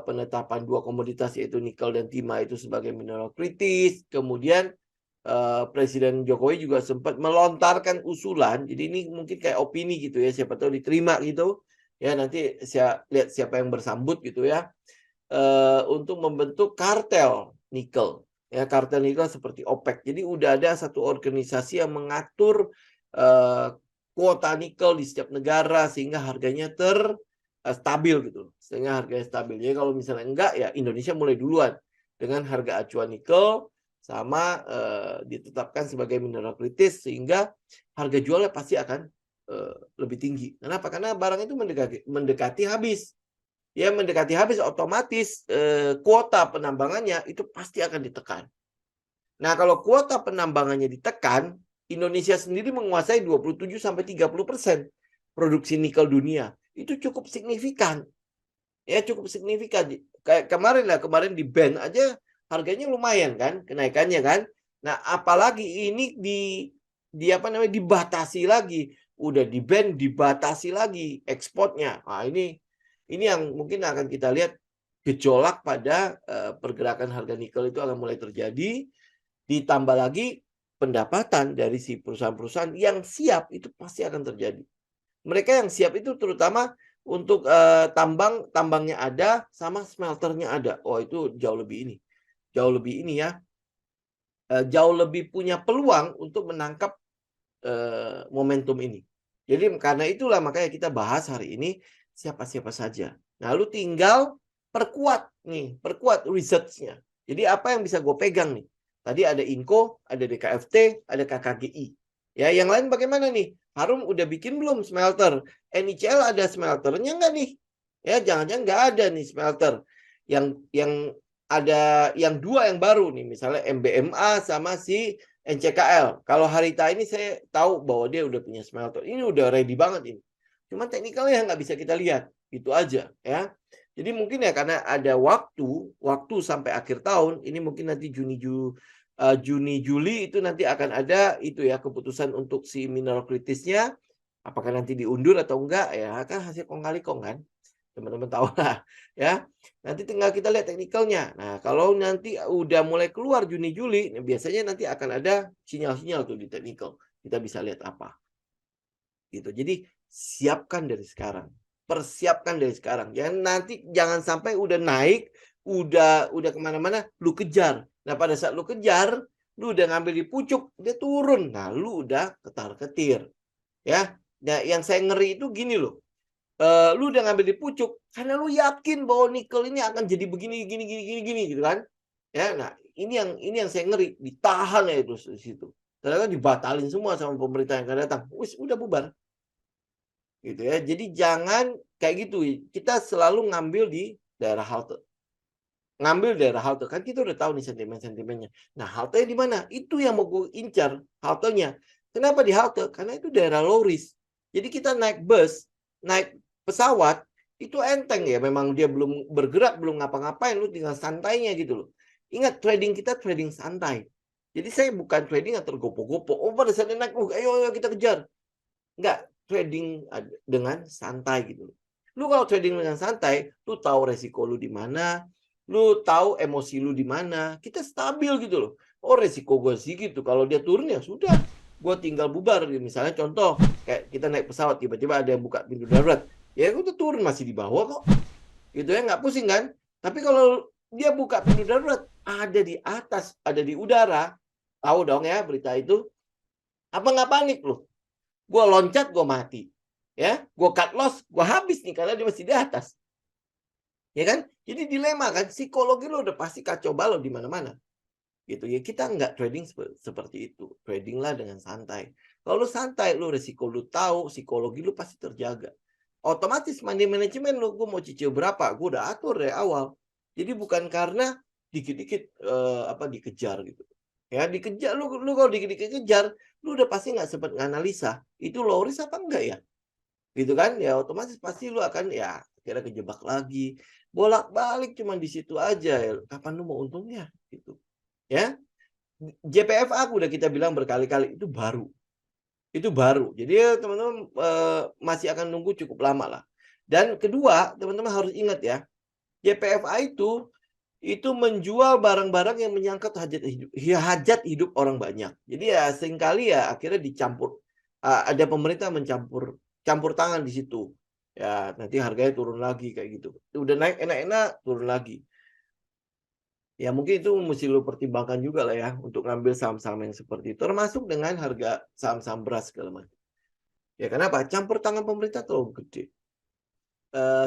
penetapan 2 komoditas yaitu nikel dan timah itu sebagai mineral kritis, kemudian Presiden Jokowi juga sempat melontarkan usulan. Jadi ini mungkin kayak opini gitu ya, siapa tahu diterima gitu. Ya nanti lihat siapa yang bersambut gitu ya. Untuk membentuk kartel nikel. Ya, kartel nikel seperti OPEC. Jadi udah ada satu organisasi yang mengatur kuota nikel di setiap negara sehingga harganya stabil gitu. Sehingga harganya stabil. Jadi kalau misalnya enggak ya Indonesia mulai duluan dengan harga acuan nikel sama ditetapkan sebagai mineral kritis sehingga harga jualnya pasti akan lebih tinggi. Kenapa? Karena barang itu mendekati habis. Ya mendekati habis otomatis kuota penambangannya itu pasti akan ditekan. Nah, kalau kuota penambangannya ditekan, Indonesia sendiri menguasai 27-30% produksi nikel dunia. Itu cukup signifikan. Ya cukup signifikan. Kayak kemarin di band aja harganya lumayan kan kenaikannya kan. Nah, apalagi ini dibatasi lagi. Udah di ban dibatasi lagi ekspornya. Nah, ini yang mungkin akan kita lihat gejolak pada pergerakan harga nikel itu akan mulai terjadi. Ditambah lagi pendapatan dari si perusahaan-perusahaan yang siap itu pasti akan terjadi. Mereka yang siap itu terutama untuk tambangnya ada sama smelternya ada. Oh, itu jauh lebih ini ya. Jauh lebih punya peluang untuk menangkap momentum ini. Jadi karena itulah makanya kita bahas hari ini siapa-siapa saja. Nah, lu tinggal perkuat research-nya. Jadi apa yang bisa gue pegang nih? Tadi ada Inco, ada DKFT, ada KKGI. Ya, yang lain bagaimana nih? Harum udah bikin belum smelter? NICL ada smelternya nggak nih? Ya, jangan-jangan nggak ada nih smelter. Yang ada yang 2 yang baru nih, misalnya MBMA sama si NCKL. Kalau Harita ini saya tahu bahwa dia udah punya smelter. Ini udah ready banget ini. Cuma teknikalnya nggak bisa kita lihat. Itu aja ya. Jadi mungkin ya karena ada waktu sampai akhir tahun. Ini mungkin nanti Juni Juli itu nanti akan ada itu ya keputusan untuk si mineral kritisnya. Apakah nanti diundur atau enggak ya kan hasil kong kali kong kan. Teman-teman tahu lah ya. Nanti tinggal kita lihat teknikalnya. Nah, kalau nanti udah mulai keluar Juni Juli, biasanya nanti akan ada sinyal-sinyal tuh di teknikal. Kita bisa lihat apa. Gitu. Jadi siapkan dari sekarang. Persiapkan dari sekarang. Jangan sampai udah naik, udah kemana-mana, lu kejar. Nah pada saat lu kejar, lu udah ngambil di pucuk, dia turun. Nah lu udah ketar-ketir. Ya, nah yang saya ngeri itu gini loh. Lu udah ngambil di pucuk karena lu yakin bahwa nikel ini akan jadi begini gini gitu kan. Ya, nah ini yang saya ngeri, ditahan ya itu di situ. Ternyata dibatalin semua sama pemerintah yang akan datang. Wis udah bubar. Gitu ya. Jadi jangan kayak gitu. Kita selalu ngambil di daerah halte. Ngambil daerah halte kan kita udah tahu nih sentimen-sentimennya. Nah, halte di mana? Itu yang mau gue incar, haltenya. Kenapa di halte? Karena itu daerah low risk. Jadi kita naik bus, naik pesawat itu enteng ya, memang dia belum bergerak, belum ngapa-ngapain, lu tinggal santainya gitu loh. Ingat trading kita trading santai. Jadi saya bukan trading yang tergopoh-gopoh. Oh, pada saat naik, ayo kita kejar. Enggak, trading dengan santai gitu. Lu kalau trading dengan santai, lu tahu resiko lu di mana, lu tahu emosi lu di mana, kita stabil gitu loh. Oh resiko gue sih gitu, kalau dia turun ya sudah, gue tinggal bubar. Misalnya contoh, kayak kita naik pesawat, tiba-tiba ada yang buka pintu darurat, ya gue tuh turun masih di bawah kok. Gitu ya, nggak pusing kan? Tapi kalau dia buka pintu darurat, ada di atas, ada di udara, tahu dong ya berita itu, apa nggak panik loh? Gue loncat, gue mati. Ya, gue cut loss, gue habis nih karena dia masih di atas. Ya kan? Jadi dilema kan, psikologi lo udah pasti kacau balau di mana-mana. Gitu ya, kita nggak trading seperti itu. Trading lah dengan santai. Kalau lu santai, lu resiko lu tahu, psikologi lu pasti terjaga. Otomatis money management lu, gue mau cicil berapa, gue udah atur dari awal. Jadi bukan karena dikit-dikit dikejar gitu. Ya dikejar, lu kalau dikit-dikit kejar, lu udah pasti nggak sempat nganalisa itu low risk apa enggak ya, gitu kan? Ya otomatis pasti lu akan ya kira kejebak lagi, bolak-balik cuma di situ aja ya. Kapan lu mau untungnya gitu ya. JPFA udah kita bilang berkali-kali itu baru. Itu baru. Jadi ya, teman-teman masih akan nunggu cukup lama lah. Dan kedua, teman-teman harus ingat ya, JPFA itu menjual barang-barang yang menyangkut hajat hidup orang banyak. Jadi ya seringkali ya akhirnya dicampur. Ada pemerintah campur tangan di situ. Ya nanti harganya turun lagi kayak gitu. Udah naik enak-enak turun lagi. Ya mungkin itu mesti lo pertimbangkan juga lah ya untuk ngambil saham-saham yang seperti itu. Termasuk dengan harga saham-saham beras segala macam. Ya kenapa? Campur tangan pemerintah terlalu gede.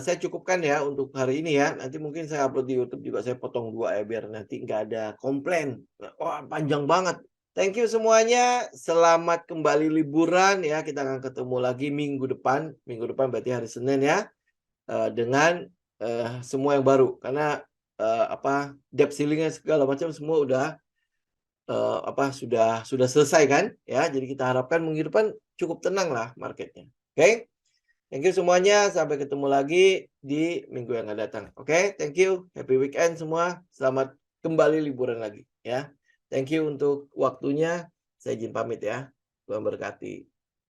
Saya cukupkan ya untuk hari ini ya. Nanti mungkin saya upload di YouTube juga, saya potong 2 ya biar nanti nggak ada komplain. Wah panjang banget. Thank you semuanya. Selamat kembali liburan ya. Kita akan ketemu lagi minggu depan. Minggu depan berarti hari Senin ya. Dengan semua yang baru. Karena debt ceiling-nya segala macam semua udah sudah selesai kan ya. Jadi kita harapkan minggu depan cukup tenang lah marketnya. Oke. Thank you semuanya. Sampai ketemu lagi di minggu yang akan datang. Oke, thank you. Happy weekend semua. Selamat kembali liburan lagi ya. Thank you untuk waktunya. Saya izin pamit ya. Tuhan berkati.